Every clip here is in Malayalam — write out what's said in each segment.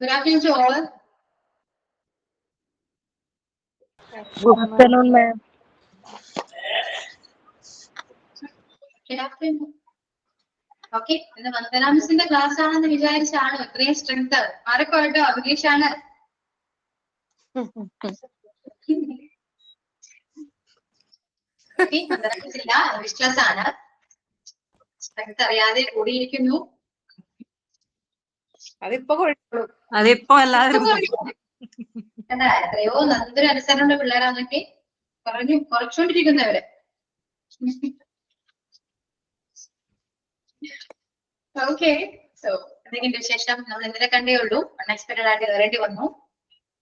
Good afternoon to all. Good afternoon, ma'am. Good afternoon. Okay, ഇന്ന് വന്ദന മിസ്സിന്റെ ക്ലാസ് ആണെന്ന് വിചാരിച്ചാണ് ഇത്രയും സ്ട്രെങ്ത്. ആരൊക്കെ കേട്ടോ? അഭിലേഷാണ്. വന്ദന മിസ് ഇല്ല, വിശ്വാസ് ആണ്. സ്ട്രെങ്ത് അറിയാതെ കൂടിയിരിക്കുന്നു. അതിപ്പോ എല്ലാവരും എത്രയോ നല്ലൊരു അനുസരണമുള്ള പിള്ളേരാന്നൊക്കെ പറഞ്ഞു കുറച്ചുകൊണ്ടിരിക്കുന്നവര്. ഓക്കെ, സോ എന്തെങ്കിലും വിശേഷം? നമ്മൾ ഇന്നലെ കണ്ടേ ഉള്ളൂ, അൺഎക്സ്പെക്ടഡ് ആയിട്ട് കയറേണ്ടി വന്നു.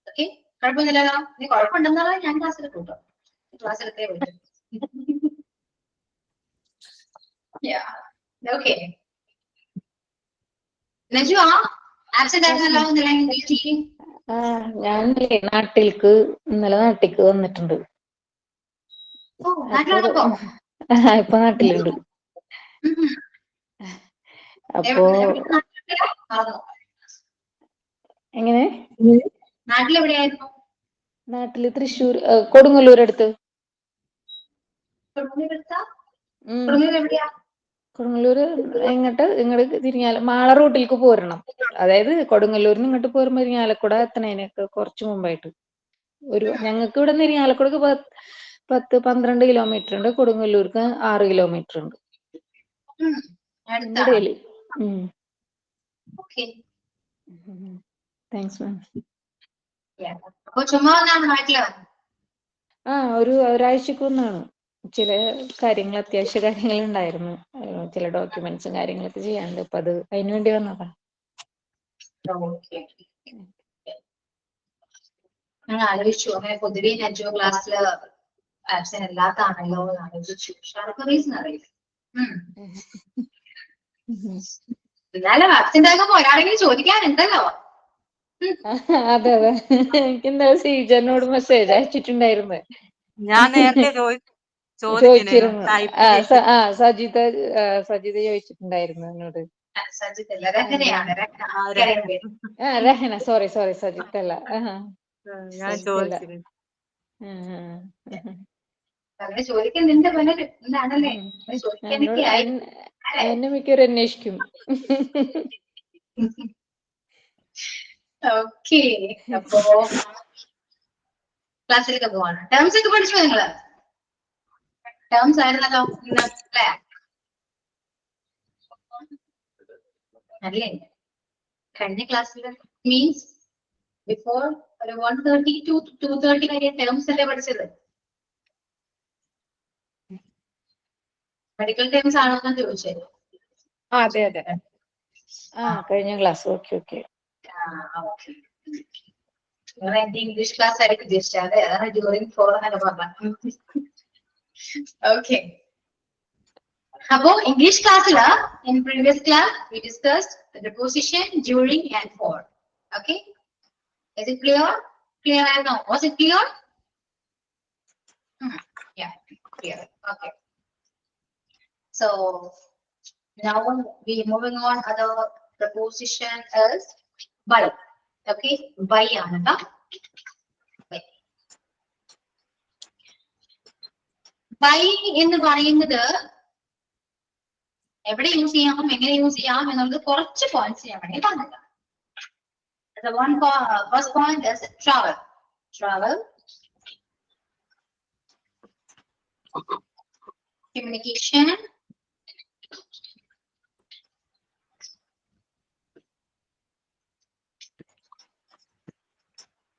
ഓക്കെ, കുഴപ്പമൊന്നുമില്ലല്ലോ. ഇനി കുഴപ്പമുണ്ടെന്നാണ് ഞാൻ ക്ലാസ്സിൽ കൂട്ടോ, ക്ലാസ്സിലത്തെ വിളിക്കും. ഓക്കെ, നജു ആബ്സെന്റ് ആയിരുന്നല്ലോ ഇന്നലെ. ഞാൻ നാട്ടിലേക്ക് വന്നിട്ടുണ്ട്. ഇപ്പൊ നാട്ടിലുണ്ട്. അപ്പോ എങ്ങനെ? നാട്ടിലെവിടെയായിരുന്നു? നാട്ടില് തൃശ്ശൂർ, കൊടുങ്ങല്ലൂർ അടുത്ത്. കൊടുങ്ങല്ലൂര് ഇങ്ങോട്ട് തിരിഞ്ഞാൽ മാള റൂട്ടിലേക്ക് പോരണം. അതായത് കൊടുങ്ങല്ലൂരിന് ഇങ്ങോട്ട് പോരുമ്പോ ഇരിങ്ങാലക്കുട എത്തണേനൊക്കെ കുറച്ച് മുമ്പായിട്ട്. ഞങ്ങൾക്ക് ഇവിടെ നിന്ന് ഇരിങ്ങാലക്കുടക്ക് 10-12 കിലോമീറ്റർ ഉണ്ട്. കൊടുങ്ങല്ലൂർക്ക് 6 കിലോമീറ്റർ ഉണ്ട്. ഇടയില്. Thanks ma'am. ഒരാഴ്ചക്ക് ഒന്നാണ്. ചില കാര്യങ്ങൾ, അത്യാവശ്യ കാര്യങ്ങൾ ഉണ്ടായിരുന്നു. ചില ഡോക്യുമെന്റ്സും കാര്യങ്ങളൊക്കെ ചെയ്യാനുണ്ട്. അപ്പൊ അതിനു വേണ്ടി വന്നതാ. ഞാൻ ആലോചിച്ചു, അങ്ങനെ പൊതുവെ നജോ ക്ലാസ്സില് ആബ്സെന്റ് അല്ലാത്താണല്ലോ എന്ന് ആലോചിച്ചു. റീസൺ അറിയില്ല. എന്നാലും ആബ്സെന്റ് ആകുമ്പോ ഒരാളെങ്കിലും ചോദിക്കാനുണ്ടല്ലോ. അതെ അതെ, എനിക്ക് എന്തായാലും സീജനോട് മെസ്സേജ് അയച്ചിട്ടുണ്ടായിരുന്നു. ഞാൻ നേരത്തെ ചോദിച്ചിരുന്നു. സജിത ചോദിച്ചിട്ടുണ്ടായിരുന്നു എന്നോട്. രഹന, സോറി സജിത്ത അല്ല. ഞാൻ ചോദിച്ചിരുന്നു. എന്നെ മിക്കവരും അന്വേഷിക്കും. ഓക്കെ, അപ്പോ ക്ലാസ്സിലേക്ക് പോവാണ്. ടേംസ് ഒക്കെ പഠിച്ചോ നിങ്ങള്? ടേംസ് ആയിരുന്നല്ലോ അല്ലേ? അല്ലേ, കഴിഞ്ഞ ക്ലാസ്സിൽ മീൻസ് ബിഫോർ ഒരു 1:30 to 2:30 വരെ ടേംസ് അല്ലേ പഠിച്ചത്? മെഡിക്കൽ ടേംസ് ആണോ എന്ന് ചോദിച്ചത്? അതെ അതെ, കഴിഞ്ഞ ക്ലാസ്. ഓക്കെ. എന്റെ ഇംഗ്ലീഷ് ക്ലാസ് ആയിട്ട് ഉദ്ദേശിച്ചത് അതാണ് ഡ്യൂറിംഗ് ഫോർ എന്നൊക്കെ പറഞ്ഞത്. ഓക്കെ, അപ്പോ ഇംഗ്ലീഷ് ക്ലാസ്സിൽ in previous class we discussed the preposition, during and for. Okay, is it clear? Clear or no? Was it clear? Yeah, clear. Okay, so now we moving on. Other preposition is by. Okay, by ആണട്ടോ. by എന്ന് പറയുന്നത് എവിടെ യൂസ് ചെയ്യാം, എങ്ങനെ യൂസ് ചെയ്യാം എന്നുള്ളത് കുറച്ച് പോയിന്റ്സ് ചെയ്യാൻ വേണ്ടി പറഞ്ഞില്ല. The first point is travel. Communication,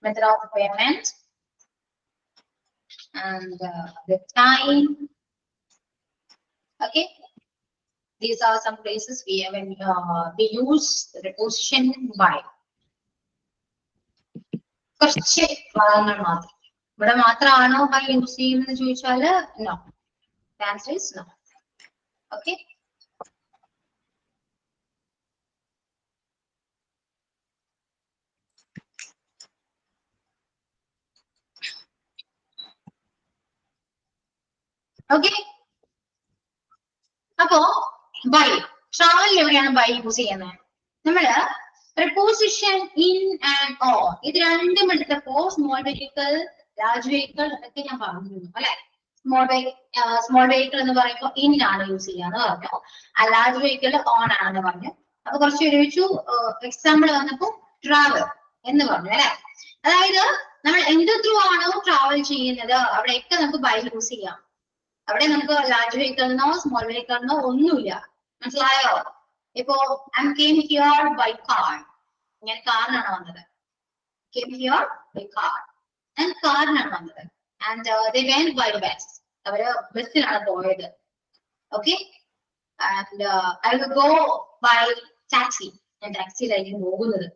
method of payment, and the time. Okay, these are some places we use the preposition by. കുറച്ച് ഭാഗങ്ങൾ മാത്രം. ഇവിടെ മാത്രമാണോ ബൈ യൂസ് ചെയ്യുന്നത് ചോദിച്ചാല് no. The answer is no. Okay, okay. അപ്പോ ബൈ ട്രാവലിൽ എവിടെയാണ് ബൈ യൂസ് ചെയ്യുന്നത്? നമ്മള് preposition in and on. ഇത് രണ്ടും എടുത്തപ്പോ സ്മോൾ വെഹിക്കിൾ, ലാർജ് വെഹിക്കിൾ ഒക്കെ ഞാൻ പറഞ്ഞിരുന്നു അല്ലെ. സ്മോൾ വെഹിക്കിൾ എന്ന് പറയുമ്പോൾ ഇൻ ആണ് യൂസ് ചെയ്യാന്ന് പറഞ്ഞു, ആ ലാർജ് വെഹിക്കിൾ ഓൺ ആണെന്ന് പറഞ്ഞു. അപ്പൊ കുറച്ച് ഒരുമിച്ചു എക്സാമ്പിൾ വന്നപ്പോ ട്രാവൽ എന്ന് പറഞ്ഞു അല്ലെ. അതായത് നമ്മൾ എന്ത് ത്രൂ ആണോ ട്രാവൽ ചെയ്യുന്നത് അവിടെയൊക്കെ നമുക്ക് ബൈ യൂസ് ചെയ്യാം. അവിടെ നമുക്ക് ലാർജ് വെഹിക്കിളിനോ സ്മോൾ വെഹിക്കിളിനോ ഒന്നുമില്ല. മനസ്സിലായോ? ഇപ്പോ I came here by car, ഞാൻ കാറിനാണ് വന്നത്. കെയിം ഹിയർ ബൈ കാർ, ഞാൻ കാറിനാണ് വന്നത്. And they went by bus, അവര് ബസ്സിലാണ് പോയത്. Okay, and I will go by taxi, ഞാൻ ടാക്സിയിലായിരിക്കും പോകുന്നത്.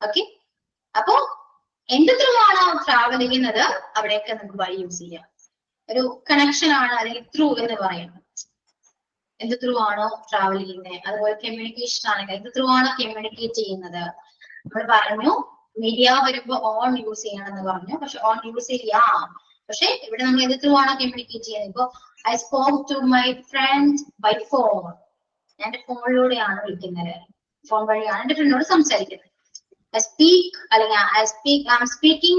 ഓക്കെ, അപ്പോ എന്ത് ത്രൂ ആണോ ട്രാവൽ ചെയ്യുന്നത് അവിടെയൊക്കെ നമുക്ക് ബൈ യൂസ് ചെയ്യാം. ഒരു കണക്ഷൻ ആണ് അല്ലെങ്കിൽ ത്രൂ എന്ന് പറയുന്നത്. എന്ത് ത്രൂ ആണോ ട്രാവൽ ചെയ്യുന്നത്, അതുപോലെ കമ്മ്യൂണിക്കേഷൻ ആണെങ്കിൽ എന്ത് ത്രൂ ആണോ കമ്മ്യൂണിക്കേറ്റ് ചെയ്യുന്നത്. നമ്മൾ പറഞ്ഞു മീഡിയ വരുമ്പോ ഓൺ യൂസ് ചെയ്യണമെന്ന് പറഞ്ഞു, പക്ഷെ ഓൺ യൂസ് ചെയ്യാം. പക്ഷെ ഇവിടെ നമ്മൾ എന്ത് ത്രൂ ആണോ കമ്മ്യൂണിക്കേറ്റ് ചെയ്യുന്നത്. ഇപ്പൊ I spoke to my friend by phone, എന്റെ ഫോണിലൂടെയാണ് വിളിക്കുന്നത്, ഫോൺ വഴിയാണ് എന്റെ ഫ്രണ്ടിനോട് സംസാരിക്കുന്നത്. I speak, I'm speaking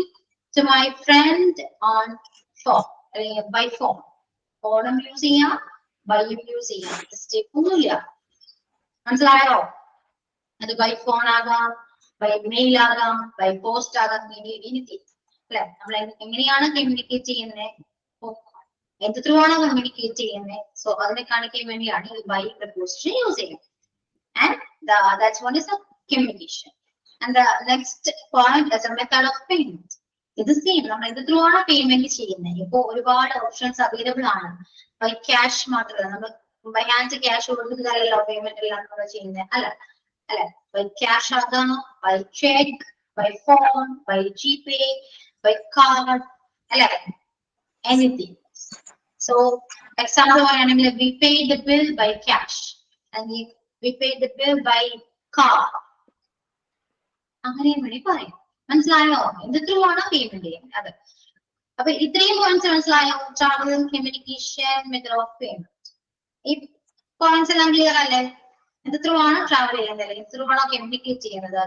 to my friend on phone, by phone. Phone use ചെയ്യാം, by use ചെയ്യാം. സ്റ്റെപ്പ് ഒന്നുമില്ല. മനസ്സിലായോ? അത് ബൈ ഫോൺ ആകാം, ബൈ മെയിൽ ആകാം, ബൈ പോസ്റ്റ് ആകാം, എനിത്തിങ് അല്ലെ. നമ്മൾ എങ്ങനെയാണ് കമ്മ്യൂണിക്കേറ്റ് ചെയ്യുന്നത്, എന്ത് ത്രൂ ആണോ കമ്മ്യൂണിക്കേറ്റ് ചെയ്യുന്നത്, സോ അതിനെ കാണിക്കാൻ വേണ്ടിയാണ് ഈ ബൈ പ്രപ്പോസിഷൻ യൂസ് ചെയ്യുന്നത്. And that's one is the communication. And the next point is a method of payment. ഇത് സെയിം, നമ്മൾ ഇത് ത്രൂ ആണ് പേയ്മെന്റ് ചെയ്യുന്നത്. ഇപ്പൊ ഒരുപാട് ഓപ്ഷൻസ് അവൈലബിൾ ആണ്. ബൈ ക്യാഷ് മാത്രമല്ല, നമ്മൾ ബൈ ഹാൻഡ് ക്യാഷ് കൊടുക്കുന്നതല്ലോ പേയ്മെന്റ് എല്ലാം നമ്മൾ ചെയ്യുന്നത് അല്ല അല്ലെ. ബൈ ക്യാഷ് ആകാം, by cheque, by phone, by GPay, by card അല്ലെ, എനിത്തിങ്. സോ എക്സാമ്പിൾ പറയുകയാണെങ്കിൽ we paid the bill by cash and we paid the bill by card. അങ്ങനെയും വേണ്ടി പറയും. മനസ്സിലായോ? എന്ത് ത്രൂ ആണോ പേയ്മെന്റ് ചെയ്യുന്നത് അത്. അപ്പൊ ഇത്രയും പോയിന്റ്സ് മനസ്സിലായോ? Travel, communication, method of payment. ഈ പോയിന്റ്സ് എല്ലാം ക്ലിയർ അല്ലേ? എന്ത് ത്രൂ ആണ് ട്രാവൽ ചെയ്യുന്നത്, എന്ത് ത്രൂ ആണോ കമ്മ്യൂണിക്കേറ്റ് ചെയ്യുന്നത്,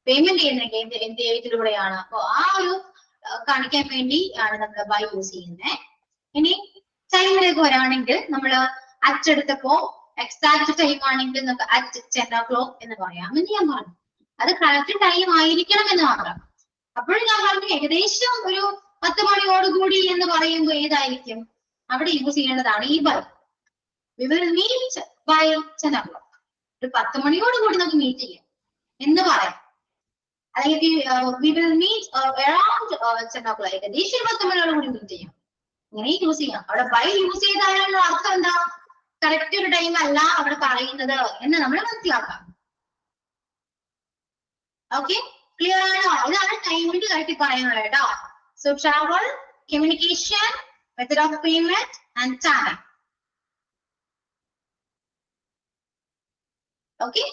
പേയ്മെന്റ് ചെയ്യുന്നത് എന്ത് ഏതിലൂടെയാണ്. അപ്പൊ ആ ഒരു കാണിക്കാൻ വേണ്ടി ആണ് നമ്മൾ ബൈ യൂസ് ചെയ്യുന്നത്. ഇനി ടൈമിലേക്ക് വരാണെങ്കിൽ നമ്മൾ അച്ചെടുത്തപ്പോ എക്സാക്ട് ടൈം ആണെങ്കിൽ നമുക്ക് അറ്റ് 10 o'clock എന്ന് പറയാം എന്ന് ഞാൻ പറഞ്ഞു. അത് കറക്റ്റ് ടൈം ആയിരിക്കണം എന്ന് മാത്രം. അപ്പോഴും ഞാൻ പറഞ്ഞു ഏകദേശം ഒരു 10 മണിയോടുകൂടി എന്ന് പറയുമ്പോൾ ഏതായിരിക്കും അവിടെ യൂസ് ചെയ്യേണ്ടതാണ് ഈ by. We will meet by 10 o'clock. ഒരു 10 മണിയോടുകൂടി നമുക്ക് മീറ്റ് ചെയ്യാം എന്ന് പറയാം. അല്ലെങ്കിൽ we will meet around 10 o'clock. ഏകദേശം 10 മണിയോടുകൂടി മീറ്റ് ചെയ്യാം, ഇങ്ങനെ യൂസ് ചെയ്യാം. അവിടെ ബൈ യൂസ് ചെയ്താലുള്ള അർത്ഥം എന്താ? കറക്റ്റ് ഒരു ടൈം അല്ല അവിടെ പറയുന്നത് എന്ന് നമ്മൾ മനസ്സിലാക്കാം. ഓക്കെ, ക്ലിയർ ആണോ? ഇതാണ് ടൈമിന്റെ കാര്യത്തിൽ പറയുന്നത് കേട്ടോ. So travel, communication, method of payment and time. Okay,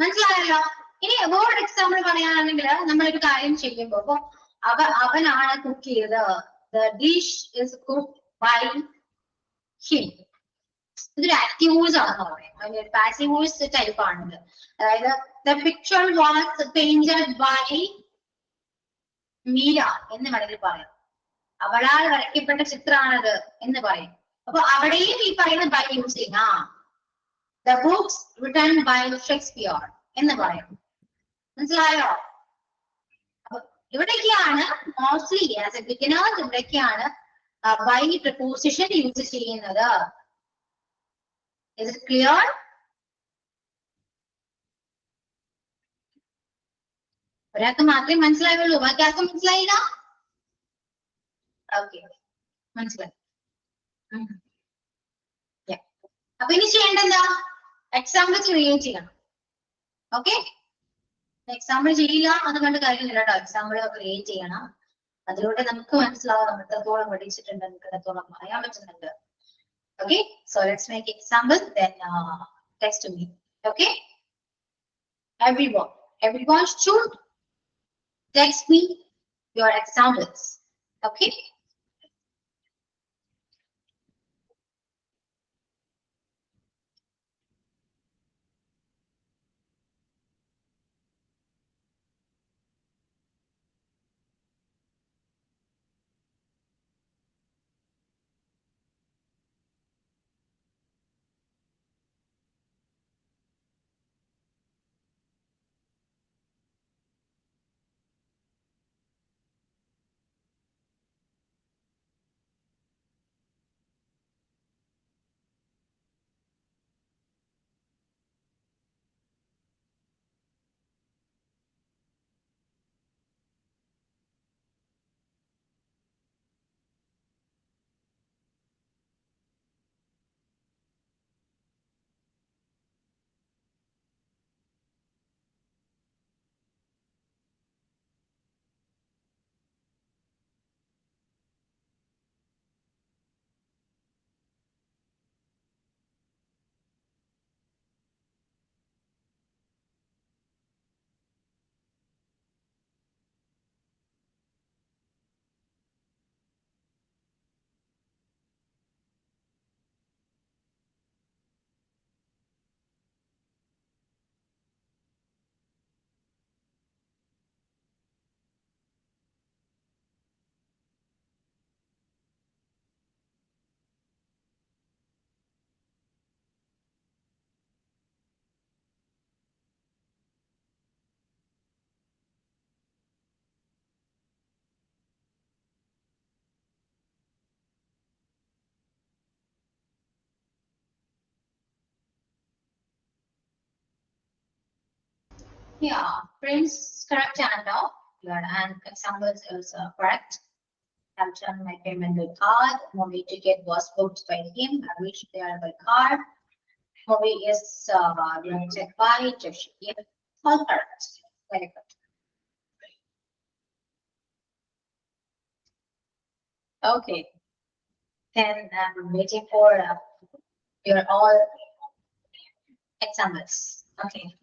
മനസ്സിലായല്ലോ? ഇനി വേറൊരു എക്സാമ്പിൾ പറയാനാണെങ്കിൽ നമ്മളൊരു കാര്യം ചെയ്യുമ്പോ ഇപ്പൊ അവനാണ് കുക്ക് ചെയ്തത്. The dish is cooked by him. ഇതൊരു ആക്റ്റീവ് വോയിസ് ആണെന്ന് പറയാം, അതിന്റെ ഒരു പാസീവ് വോയിസ് ടൈപ്പ് ആണിത്. അതായത് the picture was painted by Meera എന്ന് വേണമെങ്കിൽ പറയാം. അവളാൽ വരയ്ക്കപ്പെട്ട ചിത്രമാണത് എന്ന് പറയും. അപ്പൊ അവിടെയും ഈ പറയുന്ന ബൈ യൂസ് ചെയ്യാം. The books written by Shakespeare എന്ന് പറയും. മനസ്സിലായോ? ഇവിടേക്കാണ് മോസ്റ്റ്ലി ആസ് എ ബിഗിനേഴ്സ് ഇവിടേക്കാണ് ബൈ പ്രിപ്പോസിഷൻ യൂസ് ചെയ്യുന്നത്. Is it clear? ഒരാൾക്ക് മാത്രമേ മനസ്സിലായുള്ളൂ, ബാക്കി ആർക്കും മനസ്സിലായില്ല? ഓക്കെ, മനസ്സിലായി. അപ്പൊ ഇനി ചെയ്യേണ്ട എന്താ? എക്സാമ്പിൾ ക്രിയേറ്റ് ചെയ്യണം. ഓക്കെ, എക്സാമ്പിൾ ചെയ്യില്ല അത് കണ്ട് കാര്യമില്ല കേട്ടോ. എക്സാമ്പിൾ ക്രിയേറ്റ് ചെയ്യണം. അതിലൂടെ നമുക്ക് മനസ്സിലാവും നമ്മൾ എത്രത്തോളം പഠിച്ചിട്ടുണ്ട്, നമുക്ക് എത്രത്തോളം പറയാൻ പറ്റുന്നുണ്ട്. Okay, so let's make example, then text to me. Okay, everyone should text me your examples. Okay, Yeah, Prince correct answer. Your examples is correct. I've done my payment with card. Movie ticket was booked by him. I reached there by car. Movie is rented by Josh. Yeah, all correct. Very good. Okay. Then I'm waiting for your all examples. Okay.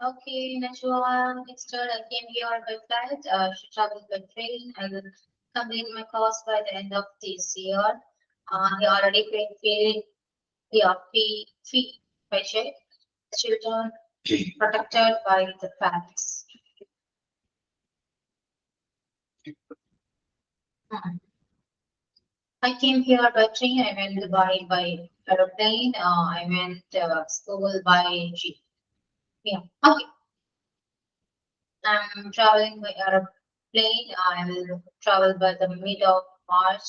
Okay, Najwa, next turn I came here by flight. She traveled by train. I will complete my course by the end of this year. He already paid fee paycheck. Children protected by the parents. Hmm. I came here by train. I went to by aeroplane. I went school by jeep. Yeah. Okay. I'm traveling by aeroplane. I will travel by the mid of March.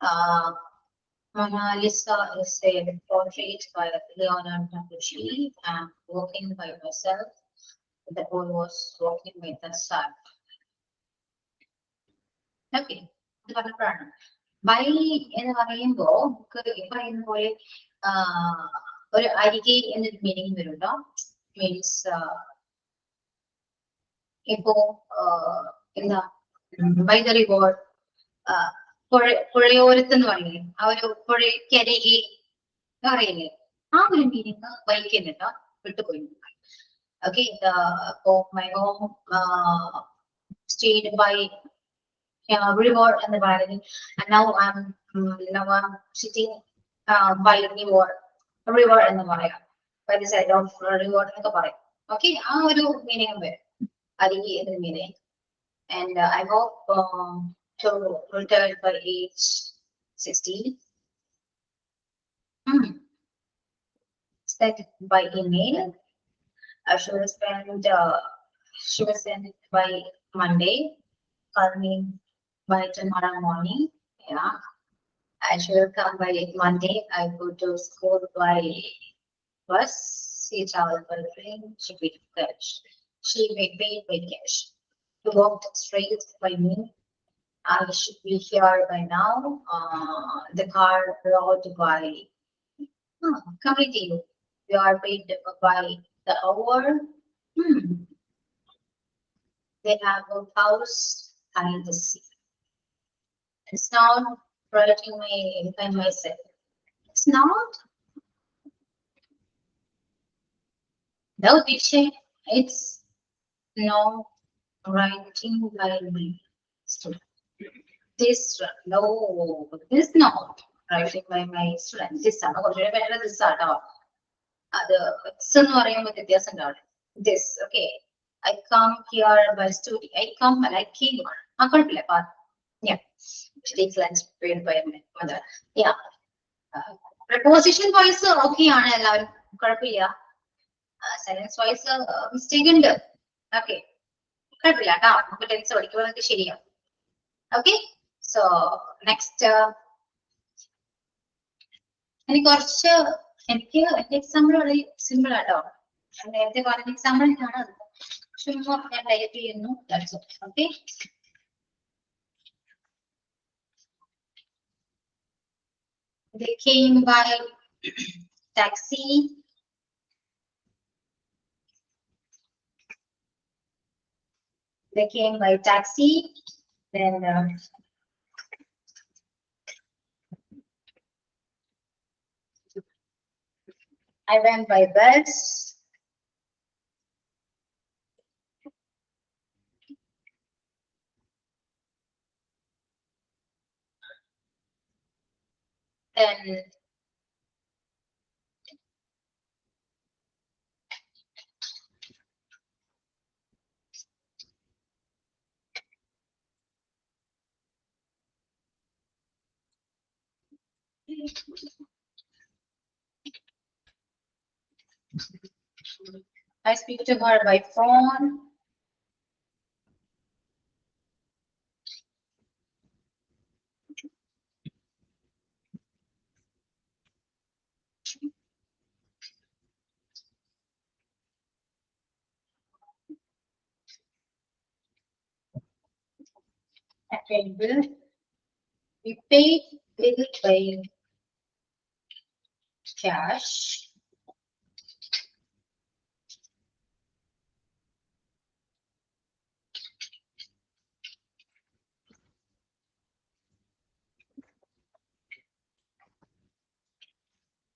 Uh, Mona Lisa is a portrait by Leonardo da Vinci. I'm walking by myself. The boy was walking with the sun. Okay. പറഞ്ഞപ്പോഴാണ് ബൈ എന്ന് പറയുമ്പോ നമുക്ക് ഈ പറയുന്ന പോലെ ഒരു അരികെ എന്നൊരു മീനിങ് വരുന്നുണ്ടോ? മീൻസ് ഇപ്പോ എന്താ ബൈ ദ റിവർ, പുഴയോരത്ത് എന്ന് പറയില്ലേ, ആ ഒരു പുഴയ്ക്കരികെ എന്ന് പറയില്ലേ, ആ ഒരു മീനിങ് വഹിക്കുന്നുണ്ടോ? വിട്ടുപോയി. Okay, my home stayed by river എന്ന് പറയുന്നത്, and now I'm sitting by river എന്ന് പറയാം, by the side of river എന്നൊക്കെ പറയും. ഓക്കെ, ആ ഒരു മീനിങ് വരും അരികെ എന്നൊരു meaning. And I hope to retire by age 16. Sent by email. She will send it by Monday. Call me by tomorrow morning. Yeah. I should come by Monday. I go to school by bus. She travel by train. She paid cash. She may pay by cash. To walk straight by me. I should be here by now. The car brought by. Coming to you. You are paid by the hour. They have a house by the sea. It's not writing by myself. It's not. No, it's no writing by me. This no, this not writing by my student. This ആണ് കുറച്ചുകൂടെ better this ആട്ടോ. അത് എന്ന് പറയുമ്പോൾ വ്യത്യാസം ഉണ്ടാവും. This, okay. I come here by study. I come and I came. കുഴപ്പമില്ല. Yeah. She takes lunch paid by my mother. Yeah. Preposition wise okay ആണ് എല്ലാവരും, കുഴപ്പമില്ല. Sentence wise mistake ഉണ്ട്. Okay. കുഴപ്പമില്ല കേട്ടോ, നമുക്ക് ടെൻസ് പഠിക്കുമ്പോൾ നമുക്ക് ശരിയാവും. Okay. So next കുറച്ച് എനിക്ക് എന്റെ എക്സാമ്പിൾ വളരെ സിമ്പിൾ ആട്ടോ. നേരത്തെ പറഞ്ഞ എക്സാമ്പിൾ ആണ്, ചുമ്മാ ഞാൻ ടൈപ്പ് ചെയ്യുന്നു. Okay, they came by taxi. They came by taxi. Then I went by bus. Then I speak to her by phone. Okay, bill. We paid bill by cash.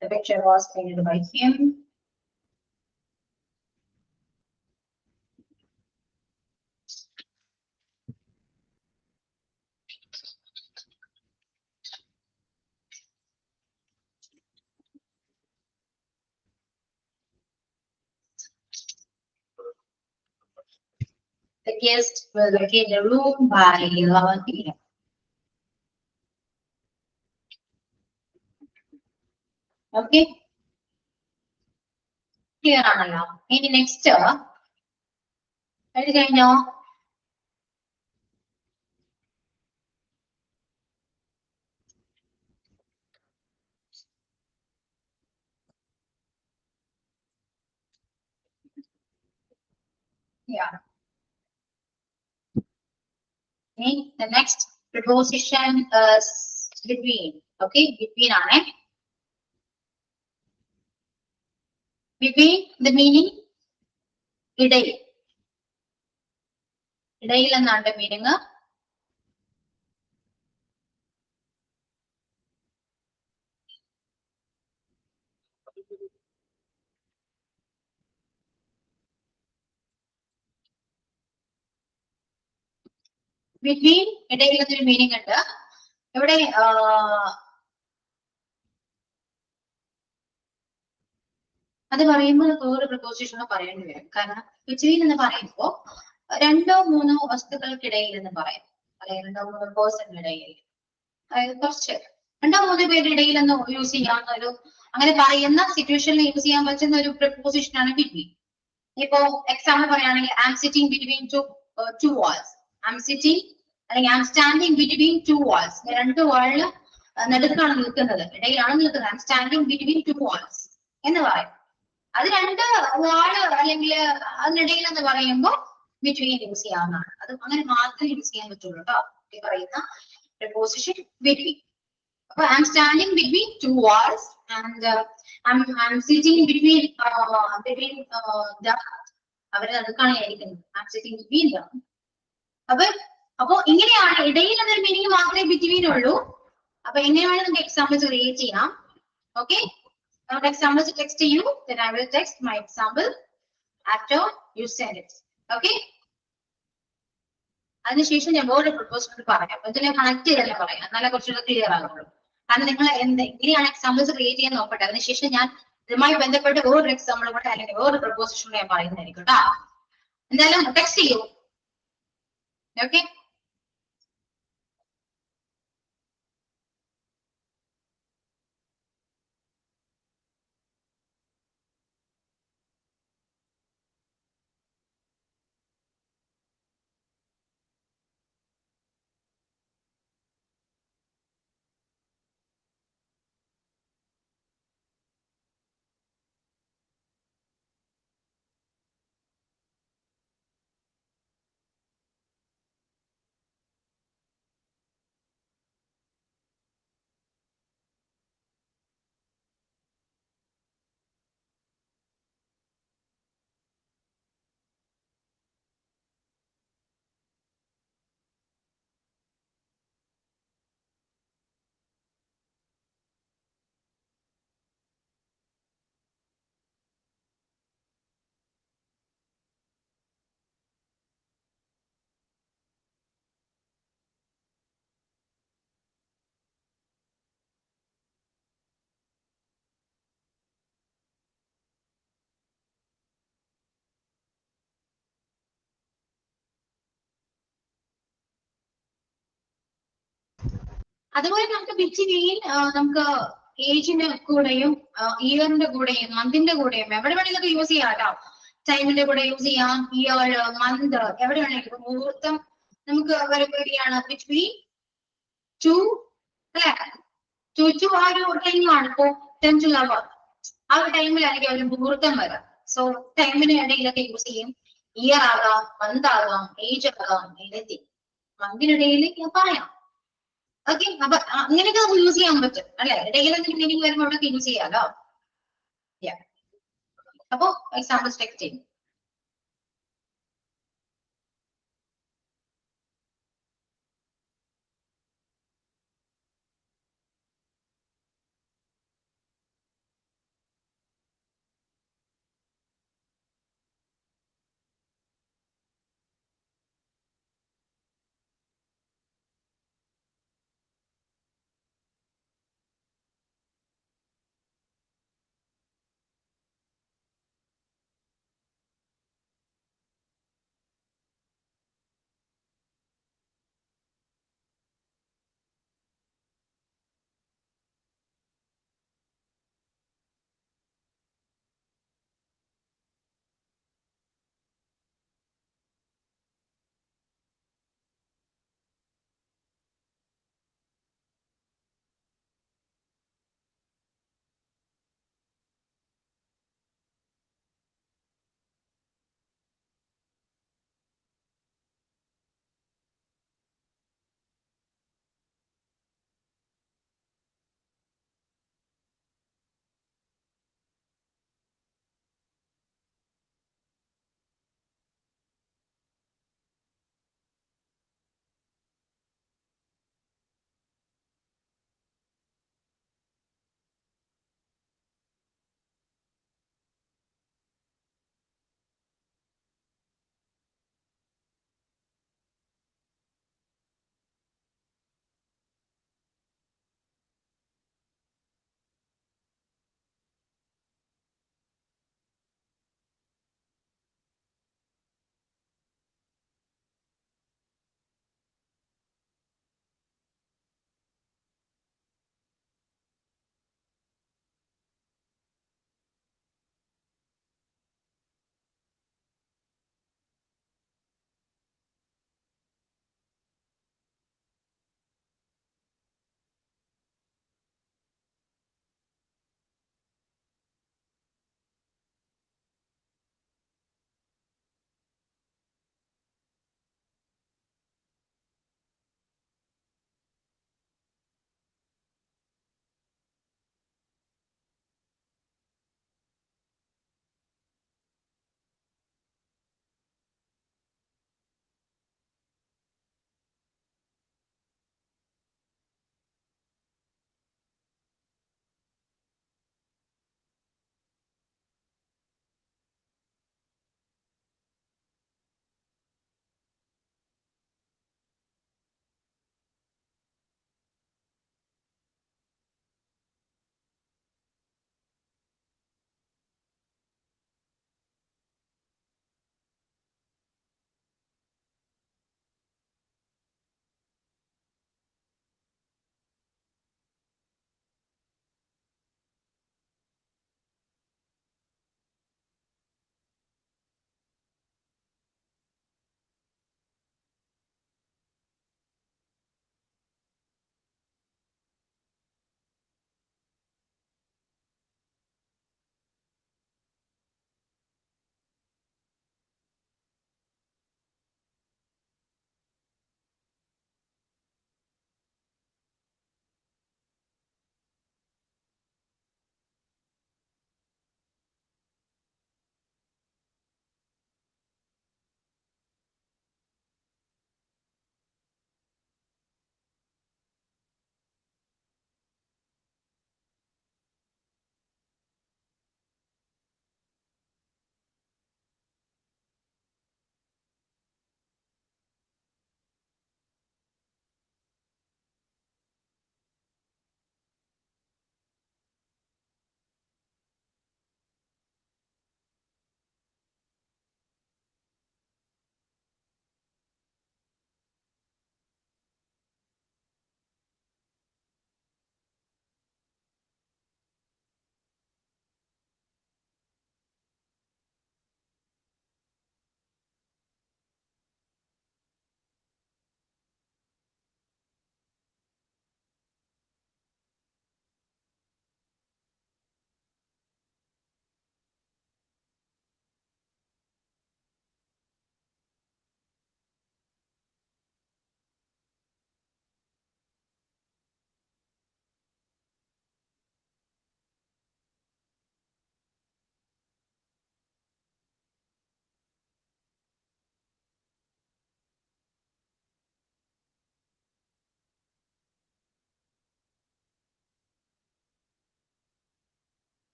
The picture was painted by him. The guest will vacate the room by 11 p.m. Okay. Clear ആണല്ലോ. ഇനി നെക്സ്റ്റ് എഴുതി കഴിഞ്ഞോ? Yeah. Okay, the next preposition between. Okay, between ആണ്. Between the meaning ഇടയിൽ. ഇടയിൽ എന്നാണ് മീനിങ്. ബിറ്റ്വീൻ ഇടയിൽ എന്നൊരു മീനിങ് ഉണ്ട്. ഇവിടെ അത് പറയുമ്പോൾ വേറെ പ്രപ്പോസിഷനോ പറയേണ്ടി വരും. കാരണം ബിറ്റ്വീൻ എന്ന് പറയുമ്പോൾ രണ്ടോ മൂന്നോ വസ്തുക്കൾക്കിടയിൽ എന്ന് പറയാം. അതായത് രണ്ടോ മൂന്നോ പേഴ്സണിനിടയിൽ, അതായത് കുറച്ച് രണ്ടോ മൂന്നോ പേരുടെ ഇടയിൽ എന്ന് യൂസ് ചെയ്യാവുന്ന ഒരു, അങ്ങനെ പറയുന്ന സിറ്റുവേഷനിൽ യൂസ് ചെയ്യാൻ പറ്റുന്ന ഒരു പ്രപ്പോസിഷൻ ആണ് ബിറ്റ്വീൻ. ഇപ്പോ എക്സാമ്പിൾ പറയുകയാണെങ്കിൽ I am sitting between two walls. I am sitting അല്ലെങ്കിൽ I am standing between two walls. രണ്ട് വാളില് നടുക്കാണ് നിൽക്കുന്നത്, ഇടയിലാണ് നിൽക്കുന്നത്. I am standing between two walls എന്ന് പറയും. അത് രണ്ട് വാള് അല്ലെങ്കിൽ അതിനിടയിൽ എന്ന് പറയുമ്പോൾ ബിറ്റ്വീൻ യൂസ് ചെയ്യാവുന്നതാണ്. അത് അങ്ങനെ മാത്രമേ യൂസ് ചെയ്യാൻ പറ്റുള്ളൂ കേട്ടോ, ഈ പറയുന്ന പ്രപ്പോസിഷൻ ബിറ്റ്വീൻ. അപ്പൊ I am standing between two walls and I am sitting between അവര് നടുക്കാണ് ആയിരിക്കുന്നത്. I am sitting between them. അപ്പൊ ഇങ്ങനെയാണ്, ഇടയിൽ എന്നൊരു മീനിങ് മാത്രമേ ബിറ്റ്വീൻ ഉള്ളൂ. അപ്പൊ എങ്ങനെയാണ് നമുക്ക് എക്സാമ്പിൾസ് ക്രിയേറ്റ് ചെയ്യാം. ഓക്കെ, നമുക്ക് എക്സാമ്പിൾസ് ടെക്സ്റ്റ് ചെയ്യൂ. Then I will text my example after you send it. Okay. അതിനുശേഷം ഞാൻ വേറെ പ്രപ്പോസൽ പറയാം. ഇതിനെ കണക്ട് ചെയ്തല്ലേ പറയാം, എന്നാലേ കുറച്ചുകൂടെ ക്ലിയർ ആകുള്ളൂ. കാരണം നിങ്ങൾ എങ്ങനെയാണ് എക്സാമ്പിൾസ് ക്രിയേറ്റ് ചെയ്യാൻ നോക്കട്ടെ. അതിനുശേഷം ഞാൻ ഇതുമായി ബന്ധപ്പെട്ട് വേറൊരു എക്സാമ്പിൾ കൂടെ അല്ലെങ്കിൽ വേറൊരു പ്രപ്പോസിഷൻ ഞാൻ പറയുന്നതായിരിക്കും കേട്ടോ. എന്തായാലും ടെക്സ്റ്റ് ചെയ്യൂ. ഓക്കെ. അതുപോലെ നമുക്ക് ബിറ്റ്വീൻ നമുക്ക് ഏജിന്റെ കൂടെയും ഇയറിന്റെ കൂടെയും മന്തിന്റെ കൂടെയും എവിടെ വേണമെങ്കിലും യൂസ് ചെയ്യാം കേട്ടോ. ടൈമിന്റെ കൂടെ യൂസ് ചെയ്യാം, ഇയർ, മന്ത്, എവിടെ വേണമെങ്കിലും. മുഹൂർത്തം നമുക്ക് വരികയാണ് ബിറ്റ്വീൻ ടു, അല്ലെ, ടു ആ ഒരു ടൈമാണ്. ഇപ്പോ 10 to 11 ആ ഒരു ടൈമിലായിരിക്കും ഒരു മുഹൂർത്തം വരാം. സോ ടൈമിന് ഇടയിലൊക്കെ യൂസ് ചെയ്യും. ഇയർ ആകാം, മന്ത് ആകാം, ഏജ് ആകാം, എനിത്തിങ്. മന്തിനിടയിൽ പറയാം. ഓക്കെ, അപ്പൊ അങ്ങനെയൊക്കെ നമുക്ക് യൂസ് ചെയ്യാൻ പറ്റും അല്ലെ. ഇടയിൽ എന്തെങ്കിലും മീനിങ് വരുമ്പോൾ അവിടെ യൂസ് ചെയ്യാലോ. അപ്പൊ എക്സാമ്പിൾസ് ടെക്സ്റ്റ് ചെയ്യും.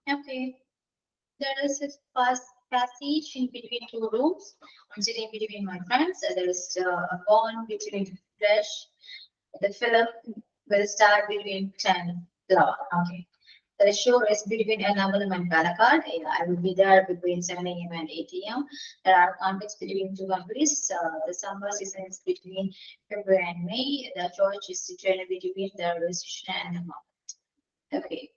Okay. There is a passage in between two rooms. I'm sitting between my friends. There is a bond between flesh. The film will start between 10 o'clock. Okay. The show is between Ernakulam and Palakkad. I will be there between 7 a.m. and 8 a.m. There are conflicts between two countries. The summer season is between February and May. The church is situated between the railway station and the market. Okay.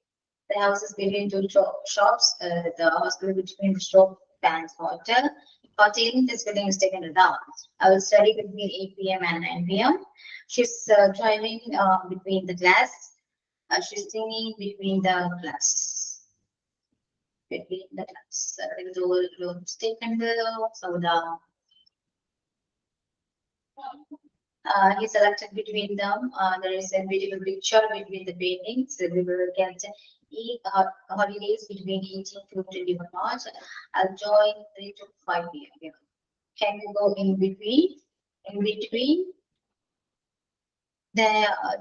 The house is between two shops. The hospital between the shop and hotel. Hotel, this building is taken down. I will study between 8 p.m. and 9 p.m. She's driving between the glass. She's singing between the glass. Between the glass. The room's taken so he selected between them. There is a beautiful picture between the paintings. We will get holidays between 18 to 21 March. I'll join 3 to 5 p.m. Can you go in between? In between, the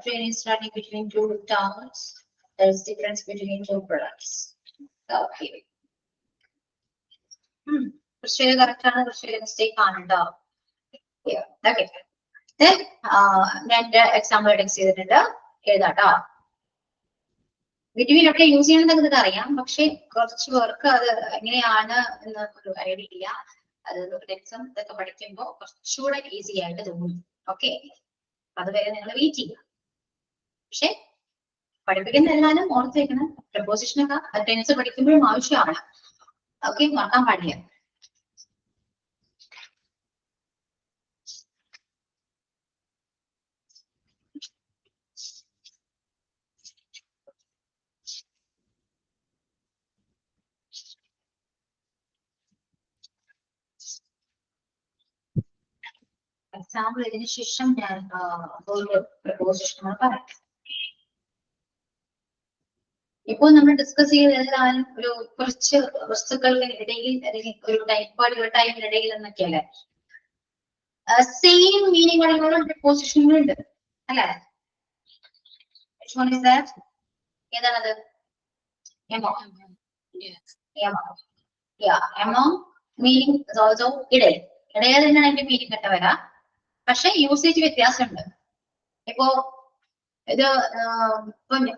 train is running between two towns. There is difference between two products. Okay. Question correct ആണ് question mistake ആണ് ട്ടോ. Yeah. Okay. Then ഞാൻ എക്സാമ്പിൾ ടെക്സ്റ്റ് ചെയ്തിട്ടുണ്ട് എഴുതാട്ടോ. ബിറ്റ്വീൻ ഒക്കെ യൂസ് ചെയ്യണമെന്ന് നിങ്ങൾക്ക് അറിയാം, പക്ഷെ കുറച്ച് പേർക്ക് അത് എങ്ങനെയാണ് എന്ന് ഒരു ഐഡിയ ഇല്ല. അത് ടെക്സ്റ്റും ഇതൊക്കെ പഠിക്കുമ്പോൾ കുറച്ചുകൂടെ ഈസി ആയിട്ട് തോന്നും. ഓക്കെ, അതുവരെ നിങ്ങൾ വെയിറ്റ് ചെയ്യുക. പക്ഷെ പഠിപ്പിക്കുന്ന എല്ലാവരും ഓർത്ത് വെക്കണം, പ്രപ്പോസിഷനൊക്കെ ടെൻസ് പഠിക്കുമ്പോഴും ആവശ്യമാണ്. ഓക്കെ, മറക്കാൻ പാടില്ല. എക്സാമ്പിൾ ഇതിന് ശേഷം ഞാൻ ഒരു പ്രപ്പോസിഷനുകൾ പറയാം. ഇപ്പോൾ നമ്മൾ ഡിസ്കസ് ചെയ്തതെല്ലാം ഒരു കുറച്ച് വസ്തുക്കളുടെ ഇടയിൽ അല്ലെങ്കിൽ ഒരു ടൈമിനിടയിൽ എന്നൊക്കെയല്ലേ. സെയിം മീനിങ് ഉള്ള പ്രപ്പോസിഷനുകളുണ്ട് അല്ലേ? ഏതാണത്? മീനിങ് ഓൾസോ ഇടയിൽ. ഇടയിൽ തന്നെയാണ് അതിന്റെ മീനിങ് കണ്ട വരാം, പക്ഷെ യൂസേജ് വ്യത്യാസമുണ്ട്. ഇപ്പോ ഇത്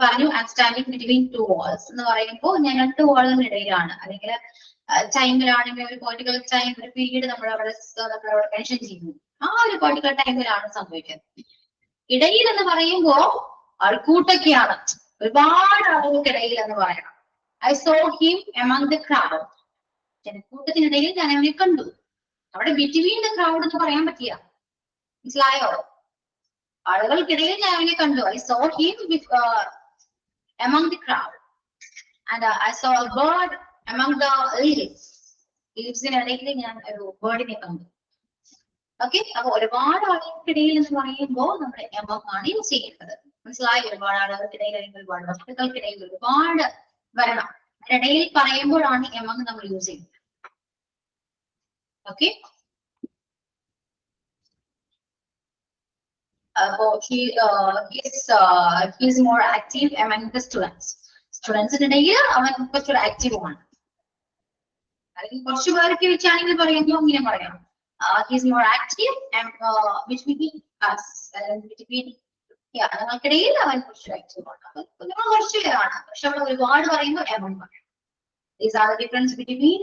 പറഞ്ഞു സ്റ്റാൻഡിങ് ബിറ്റ്വീൻ ടു വാൾസ് എന്ന് പറയുമ്പോൾ ഞാൻ രണ്ട് വാളുകളുടെ ഇടയിലാണ്, അല്ലെങ്കിൽ ടൈമിലാണെങ്കിൽ ഒരു പൊളിറ്റിക്കൽ ടൈം, ഒരു പീരീഡ് നമ്മളവിടെ മെൻഷൻ ചെയ്യുന്നു. ആ ഒരു പൊളിറ്റിക്കൽ ടൈമിലാണ് സംഭവിക്കുന്നത്. ഇടയിൽ എന്ന് പറയുമ്പോൾ ആൾക്കൂട്ടൊക്കെയാണ്, ഒരുപാട് ആളുകൾക്കിടയിൽ എന്ന് പറയണം. I saw him among the crowd. ജനക്കൂട്ടത്തിനിടയിൽ ഞാൻ അവനെ കണ്ടു. അവിടെ ബിറ്റ്വീൻ ദ ക്രൗഡ് എന്ന് പറയാൻ പറ്റില്ല. മനസ്സിലായോ? ആളുകൾക്കിടയിൽ ഞാൻ അവനെ കണ്ടു. I saw him among the crowd, and I saw a bird among the leaves. ലീവ്സിനിടയിൽ ഞാൻ ഒരു ബേർഡിനെ കണ്ടു. ഓക്കെ, അപ്പൊ ഒരുപാട് ആളുകൾക്കിടയിൽ എന്ന് പറയുമ്പോൾ നമ്മൾ എമംഗ് ആണ് യൂസ് ചെയ്യേണ്ടത്. മനസ്സിലായി? ഒരുപാട് ആളുകൾക്കിടയിൽ അല്ലെങ്കിൽ ഒരുപാട് വസ്തുക്കൾക്കിടയിൽ ഒരുപാട് വരണം. ഇടയിൽ പറയുമ്പോഴാണ് എമംഗ് നമ്മൾ യൂസ് ചെയ്യുന്നത്. Okay, he's more active among the students. സ്റ്റുഡൻസിനിടയിൽ അവൻ കുറച്ചുകൂടെ ആക്റ്റീവ് ആണ്. അല്ലെങ്കിൽ കുറച്ചു പേർക്ക് വെച്ചാണെങ്കിൽ പറയുമ്പോൾ ഇങ്ങനെ പറയാം, he's more active between us, ഞങ്ങൾക്കിടയിൽ അവൻ കുറച്ച് ആക്റ്റീവ് ആണ്. നമ്മൾ കുറച്ച് പേരാണ്, പക്ഷെ അവിടെ ഒരുപാട് പറയുമ്പോൾ എമംഗ് പറയും. These are the difference between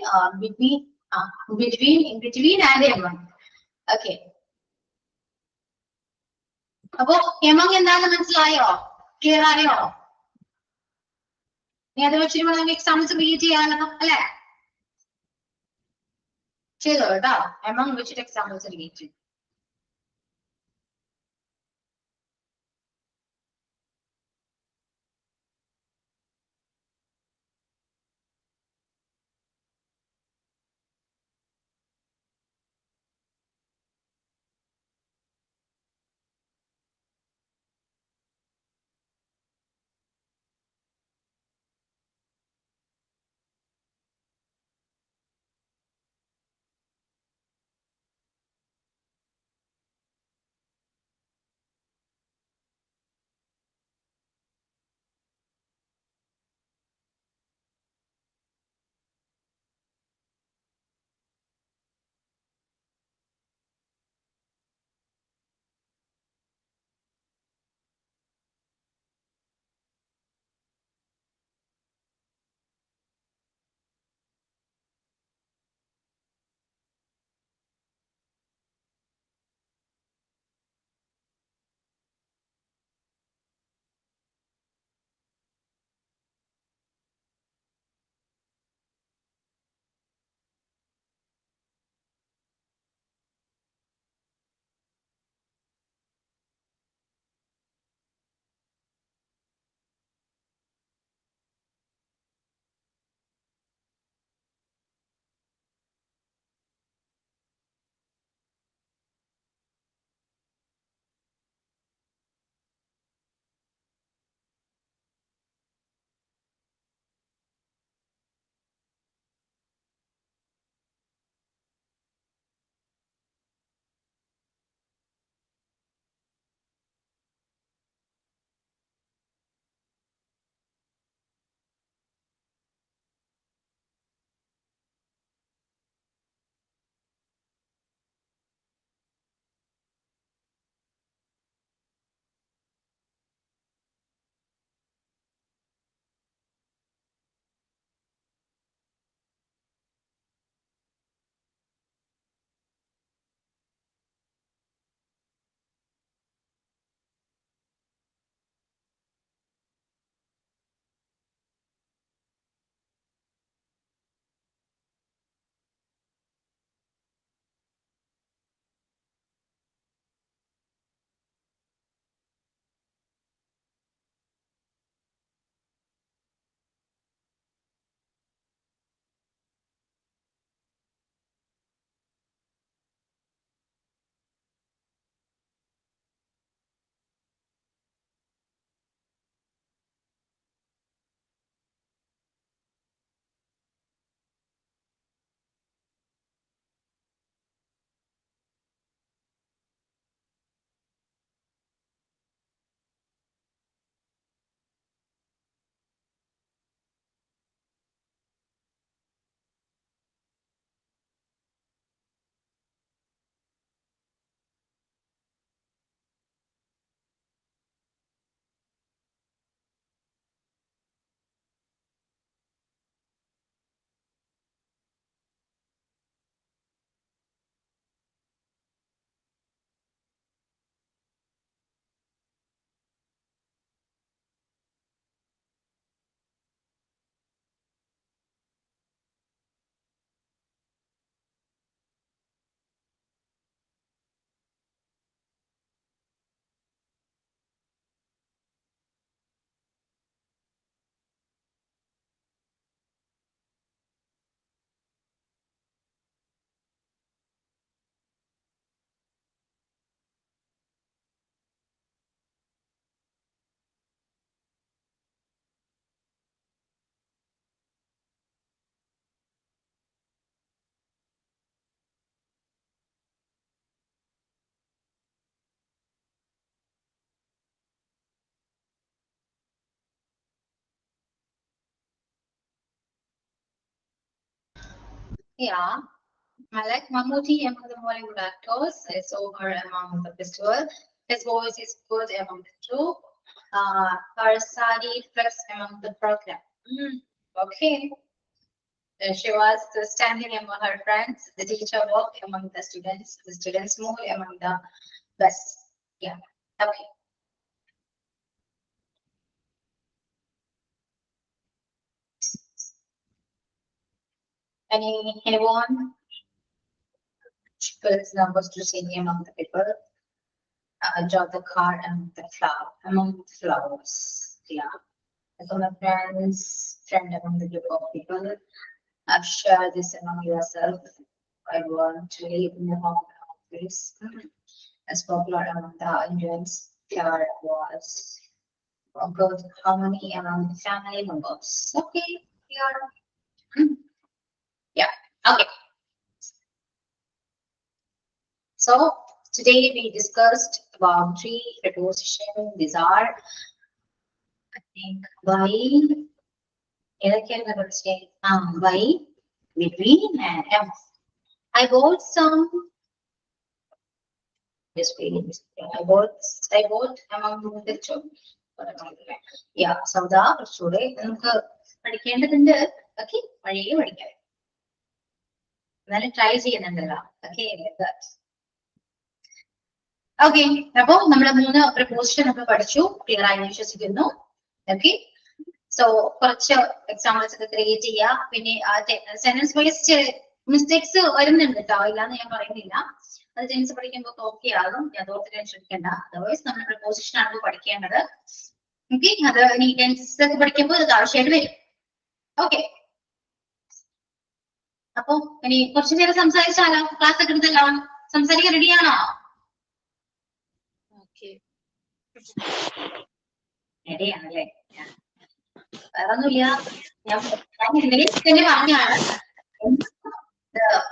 and among. Okay. അപ്പോ എമംഗ് എന്താണെന്ന് മനസ്സിലായോ? ക്ലിയർ ആയോ? നീ അത് വെച്ചിട്ട് നമുക്ക് എക്സാംസ് ക്രിയേറ്റ് ചെയ്യാമല്ലോ അല്ലെ? ചെയ്തോ കേട്ടോ, എമംഗ് വെച്ചിട്ട് എക്സാമ്പിൾസ് ക്രിയേറ്റ് ചെയ്യും. Yeah. Malak Mammootty among the Bollywood actors. I saw her among the festival. His voice is good among the troupe. Her sari flex among the program. Okay. She was standing among her friends. The teacher walked among the students moved among the bus. Yeah. Okay. Anyone? First numbers to see among the people. Draw the card among the flowers. Yeah. So my friend among the group of people. I've shared this among yourself. I want to live in the home office. As popular among the Indians, there was good harmony among the family members. Okay, here. Yeah, okay. So today we discussed about 3 prepositions. These are, I think, by, by, between, and am. I bought some. I bought among the two. Yeah, Sauda കുറച്ചുകൂടെ നമുക്ക് പഠിക്കേണ്ടതുണ്ട്. ഓക്കെ, വഴിയെ പഠിക്കാം. എന്നാലും ട്രൈ ചെയ്യുന്നുണ്ടല്ലോ. Okay, okay. അപ്പൊ നമ്മള് 3 പ്രപ്പോസിഷൻ നമ്മൾ പഠിച്ചു. ക്ലിയർ ആയി വിശ്വസിക്കുന്നു. ഓക്കെ, സോ കുറച്ച് എക്സാമ്പിൾസ് ഒക്കെ ക്രിയേറ്റ് ചെയ്യുക. പിന്നെ സെന്റൻസ് വൈസ് മിസ്റ്റേക്സ് വരുന്നുണ്ട് കേട്ടോ, ഇല്ലാന്ന് ഞാൻ പറയുന്നില്ല. അത് ടെൻസ് പഠിക്കുമ്പോൾ ഓക്കെ ആകും, അതോർത്ത് ടെൻഷൻ എടുക്കേണ്ട. അതർവൈസ് നമ്മൾ പ്രപ്പോസിഷൻ ആണ് പഠിക്കേണ്ടത്. ഓക്കെ, അത് ഇനി ടെൻസ് ഒക്കെ പഠിക്കുമ്പോൾ അത് ആവശ്യമായിട്ട് വരും. ഓക്കെ, അപ്പൊ ഇനി കുറച്ചു നേരം സംസാരിച്ചാലോ? ക്ലാസ് ഒക്കെ എടുത്തല്ലോ, സംസാരിക്കാൻ റെഡിയാണോ? റെഡിയാണല്ലേ? വേറെ ഒന്നുമില്ല, ഞാൻ ഇന്നലെ തന്നെ പറഞ്ഞാണ്.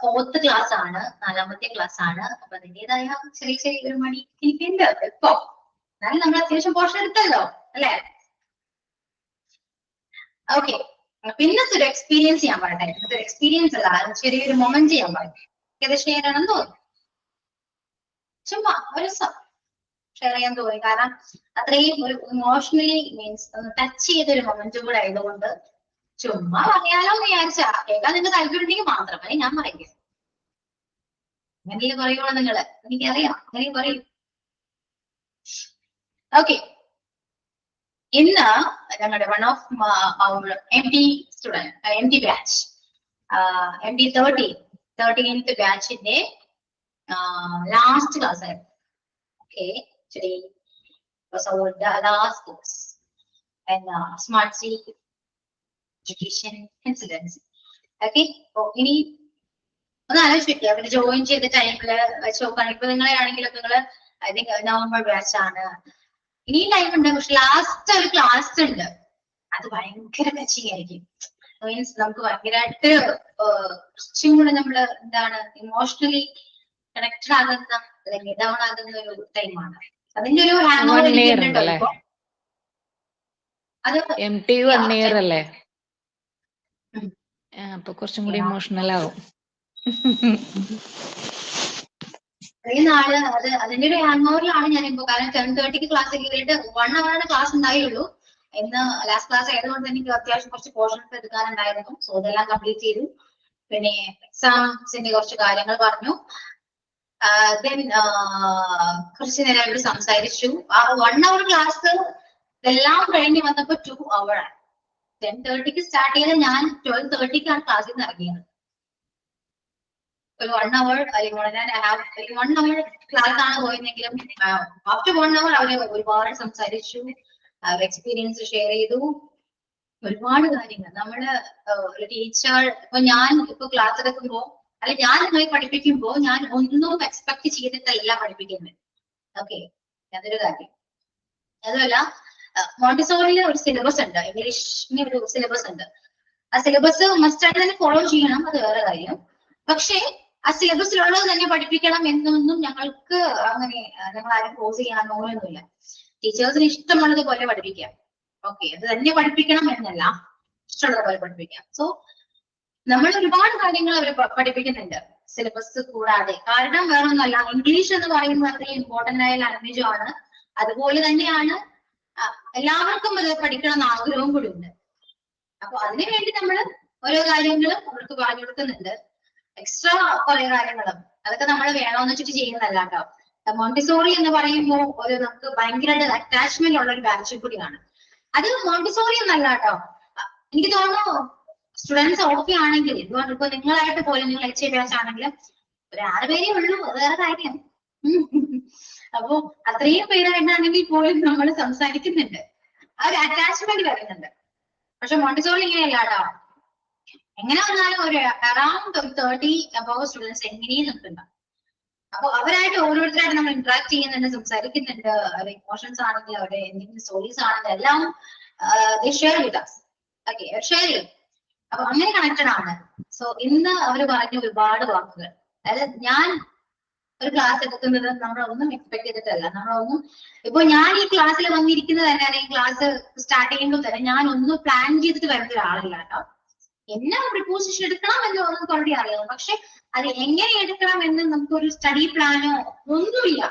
4th ക്ലാസ് ആണ്, 4ാമത്തെ ക്ലാസ് ആണ്. അപ്പൊ അതിൻ്റെതായ ചെറിയ ചെറിയ ഒരു മണി എനിക്കുണ്ട് ഇപ്പൊ. എന്നാലും നമ്മൾ അത്യാവശ്യം പോർഷൻ എടുത്തല്ലോ അല്ലെ? ഓക്കെ, പിന്നത്തെ ഒരു എക്സ്പീരിയൻസ് ചെയ്യാൻ പറയട്ടെ. ഇന്നത്തെ എക്സ്പീരിയൻസ് അല്ല, ചെറിയൊരു മൊമെന്റ് ചെയ്യാൻ പറയും. ഏത് ഷെയർ ചെയ്യണമെന്ന് തോന്നുന്നു, ചുമ്മാ ഒരു ഷെയർ ചെയ്യാൻ തോന്നി. കാരണം അത്രയും ഒരു ഇമോഷണലി മീൻസ് ഒന്ന് ടച്ച് ചെയ്തൊരു മൊമെന്റും കൂടെ ആയതുകൊണ്ട് ചുമ്മാ പറയാലോ എന്ന് വിചാരിച്ചാ. കേൾക്കാൻ നിങ്ങൾക്ക് താല്പര്യം ഉണ്ടെങ്കിൽ മാത്രമേ ഞാൻ പറയൂ. അങ്ങനെ പറയുവാണ് നിങ്ങള്, എനിക്കറിയാം, അങ്ങനെ പറയും. ഓക്കെ, ഇന്ന് ഞങ്ങളുടെ one of our MD student, MD batch, MD 13th ബാച്ചിന്റെ ലാസ്റ്റ് ക്ലാസ് ആയിരുന്നു. Okay, today was our last class and smart city education incidents. Okay, ഇനി ഒന്ന് ആലോചിക്കുക, പിന്നെ ജോയിൻ ചെയ്ത ടൈമില് വെച്ച് നോക്കുകയാണെങ്കിൽ ഇപ്പൊ നിങ്ങളെ ആണെങ്കിലൊക്കെ നിങ്ങള് ഐ തിങ്ക് നവംബർ ബാച്ച് ആണ്. ഇനി ടൈം ഉണ്ട്, പക്ഷെ ലാസ്റ്റ് ഒരു ക്ലാസ് ഉണ്ട്, അത് ഭയങ്കര ടച്ചിങ് ആയിരിക്കും. മീൻസ് നമുക്ക് ഭയങ്കരമായിട്ട് കുറച്ചും കൂടെ നമ്മള് എന്താണ് ഇമോഷണലി കണക്റ്റഡ് ആകുന്ന അല്ലെങ്കിൽ ഡൗൺ ആകുന്ന ഒരു ടൈമാണ്. അതിന്റെ ഒരു ഹാങ് ഓവർ എനിക്കുണ്ടോ ഇപ്പൊ? അത് MT 1 year അല്ലേ? അപ്പൊ കുറച്ചും കൂടി ഇമോഷണൽ ആവും. നാള് അത് അതിന്റെ ഒരു ഹാങ് ഓവറിലാണ് ഞാനിപ്പോ. കാരണം 10:30 ക്ലാസ് കയറിയിട്ട് 1 hour ക്ലാസ് ഉണ്ടായുള്ളൂ. ഇന്ന് ലാസ്റ്റ് ക്ലാസ് ആയതുകൊണ്ട് എനിക്ക് അത്യാവശ്യം കുറച്ച് പോർഷൻസ് എടുക്കാനുണ്ടായിരുന്നു. സോ അതെല്ലാം കംപ്ലീറ്റ് ചെയ്തു. പിന്നെ എക്സാംസിന്റെ കുറച്ച് കാര്യങ്ങൾ പറഞ്ഞു. ദെൻ കുറച്ചു നേരം ഇവിടെ സംസാരിച്ചു. ആ 1 hour ക്ലാസ് എല്ലാം കഴിഞ്ഞ് വന്നപ്പോ 2 hour ആണ്. 10:30 സ്റ്റാർട്ട് ചെയ്ത് ഞാൻ 12:30 ക്ലാസ്സിൽ നിന്ന് ഇറങ്ങിയത്. ഒരു 1 hour അല്ലെങ്കിൽ 1 hour ക്ലാസ് ആണ് പോയെങ്കിലും ആഫ്റ്റർ 1 hour അവരെ ഒരുപാട് സംസാരിച്ചു, എക്സ്പീരിയൻസ് ഷെയർ ചെയ്തു, ഒരുപാട് കാര്യങ്ങൾ. നമ്മള് ഒരു ടീച്ചർ ഇപ്പൊ ഞാൻ ഇപ്പൊ ക്ലാസ് എടുക്കുമ്പോ അല്ലെ ഞാൻ നിങ്ങളെ പഠിപ്പിക്കുമ്പോ ഞാൻ ഒന്നും എക്സ്പെക്ട് ചെയ്തിട്ടല്ല പഠിപ്പിക്കുന്നത്. ഓക്കെ, അതൊരു കാര്യം. അതുമല്ല മോണ്ടിസോറിയിൽ ഒരു സിലബസ് ഉണ്ട്, ഇംഗ്ലീഷിന് ഒരു സിലബസ് ഉണ്ട്. ആ സിലബസ് മസ്റ്റ് ആയിട്ട് തന്നെ ഫോളോ ചെയ്യണം, അത് വേറെ കാര്യം. പക്ഷേ ആ സിലബസിലുള്ളത് തന്നെ പഠിപ്പിക്കണം എന്നൊന്നും ഞങ്ങൾക്ക് അങ്ങനെ ഞങ്ങൾ ആരും ഫോഴ്സ് ചെയ്യാനോ ഒന്നുമില്ല. ടീച്ചേഴ്സിന് ഇഷ്ടമുള്ളത് പോലെ പഠിപ്പിക്കാം. ഓക്കെ, അത് തന്നെ പഠിപ്പിക്കണം എന്നല്ല, ഇഷ്ടമുള്ളത് പോലെ പഠിപ്പിക്കാം. സോ നമ്മൾ ഒരുപാട് കാര്യങ്ങൾ അവർ പഠിപ്പിക്കുന്നുണ്ട് സിലബസ് കൂടാതെ. കാരണം വേറൊന്നുമല്ല, ഇംഗ്ലീഷ് എന്ന് പറയുന്നത് അത്രയും ഇമ്പോർട്ടന്റ് ആയ ലാംഗ്വേജ് ആണ്. അതുപോലെ തന്നെയാണ് എല്ലാവർക്കും അത് പഠിക്കണം എന്ന് ആഗ്രഹവും കൂടി ഉണ്ട്. അപ്പൊ അതിനു വേണ്ടി നമ്മൾ ഓരോ കാര്യങ്ങളും അവർക്ക് പറഞ്ഞു കൊടുക്കുന്നുണ്ട്. എക്സ്ട്രാ കുറെ കാര്യങ്ങളും അതൊക്കെ നമ്മൾ വേണമെന്ന് വെച്ചിട്ട് ചെയ്യുന്നതല്ല കേട്ടോ. മോണ്ടിസോറി എന്ന് പറയുമ്പോൾ ഒരു നമുക്ക് ഭയങ്കരമായിട്ട് അറ്റാച്ച്മെന്റ് ഉള്ള ഒരു ബാച്ച് കൂടിയാണ്. അത് മോണ്ടിസോറി എന്നല്ല കേട്ടോ. എനിക്ക് തോന്നുന്നു സ്റ്റുഡൻസ് ഓക്കെ ആണെങ്കിൽ ഇപ്പൊ നിങ്ങളായിട്ട് പോലും നിങ്ങൾ HA ബാച്ച് ആണെങ്കിലും ഒരു 6 പേരേ ഉള്ളൂ, അത് വേറെ കാര്യം. അപ്പൊ അത്രയും പേരായിട്ടാണെങ്കിൽ പോലും നമ്മൾ സംസാരിക്കുന്നുണ്ട്, ആ ഒരു അറ്റാച്ച്മെന്റ് വരുന്നുണ്ട്. പക്ഷെ മോണ്ടിസോറി ഇങ്ങനെയല്ല കേട്ടോ. എങ്ങനെ വന്നാലും ഒരു അറൌണ്ട് 30 above സ്റ്റുഡൻസ് എങ്ങനെയും നിൽക്കുന്നുണ്ട്. അപ്പൊ അവരായിട്ട് ഓരോരുത്തരായിട്ട് നമ്മൾ ഇന്ററാക്ട് ചെയ്യുന്നുണ്ട്, സംസാരിക്കുന്നുണ്ട്. അവരുടെ ഇമോഷൻസ് ആണെങ്കിലും അവരുടെ എന്തെങ്കിലും സ്റ്റോറീസ് ആണെങ്കിലും എല്ലാം share with us. Okay, share ചെയ്യും. അപ്പൊ അങ്ങനെ കണക്റ്റഡ് ആണ്. സോ ഇന്ന് അവർ പറഞ്ഞ ഒരുപാട് വാക്കുകൾ, അതായത് ഞാൻ ഒരു ക്ലാസ് എടുക്കുന്നത് നമ്മളൊന്നും എക്സ്പെക്ട് ചെയ്തിട്ടല്ല. നമ്മളൊന്നും ഇപ്പൊ ഞാൻ ഈ ക്ലാസ്സിൽ വന്നിരിക്കുന്നത് തന്നെ, അല്ലെങ്കിൽ ക്ലാസ് സ്റ്റാർട്ട് ചെയ്യുമ്പോൾ തന്നെ ഞാൻ ഒന്നും പ്ലാൻ ചെയ്തിട്ട് വരുന്ന ഒരാളില്ല കേട്ടോ. എന്നെ പ്രിപ്പോസിഷൻ എടുക്കണം എന്ന് നമുക്ക് ഓൾറെഡി അറിയാം. പക്ഷെ അത് എങ്ങനെ എടുക്കണം എന്ന് നമുക്കൊരു സ്റ്റഡി പ്ലാനോ ഒന്നുമില്ല.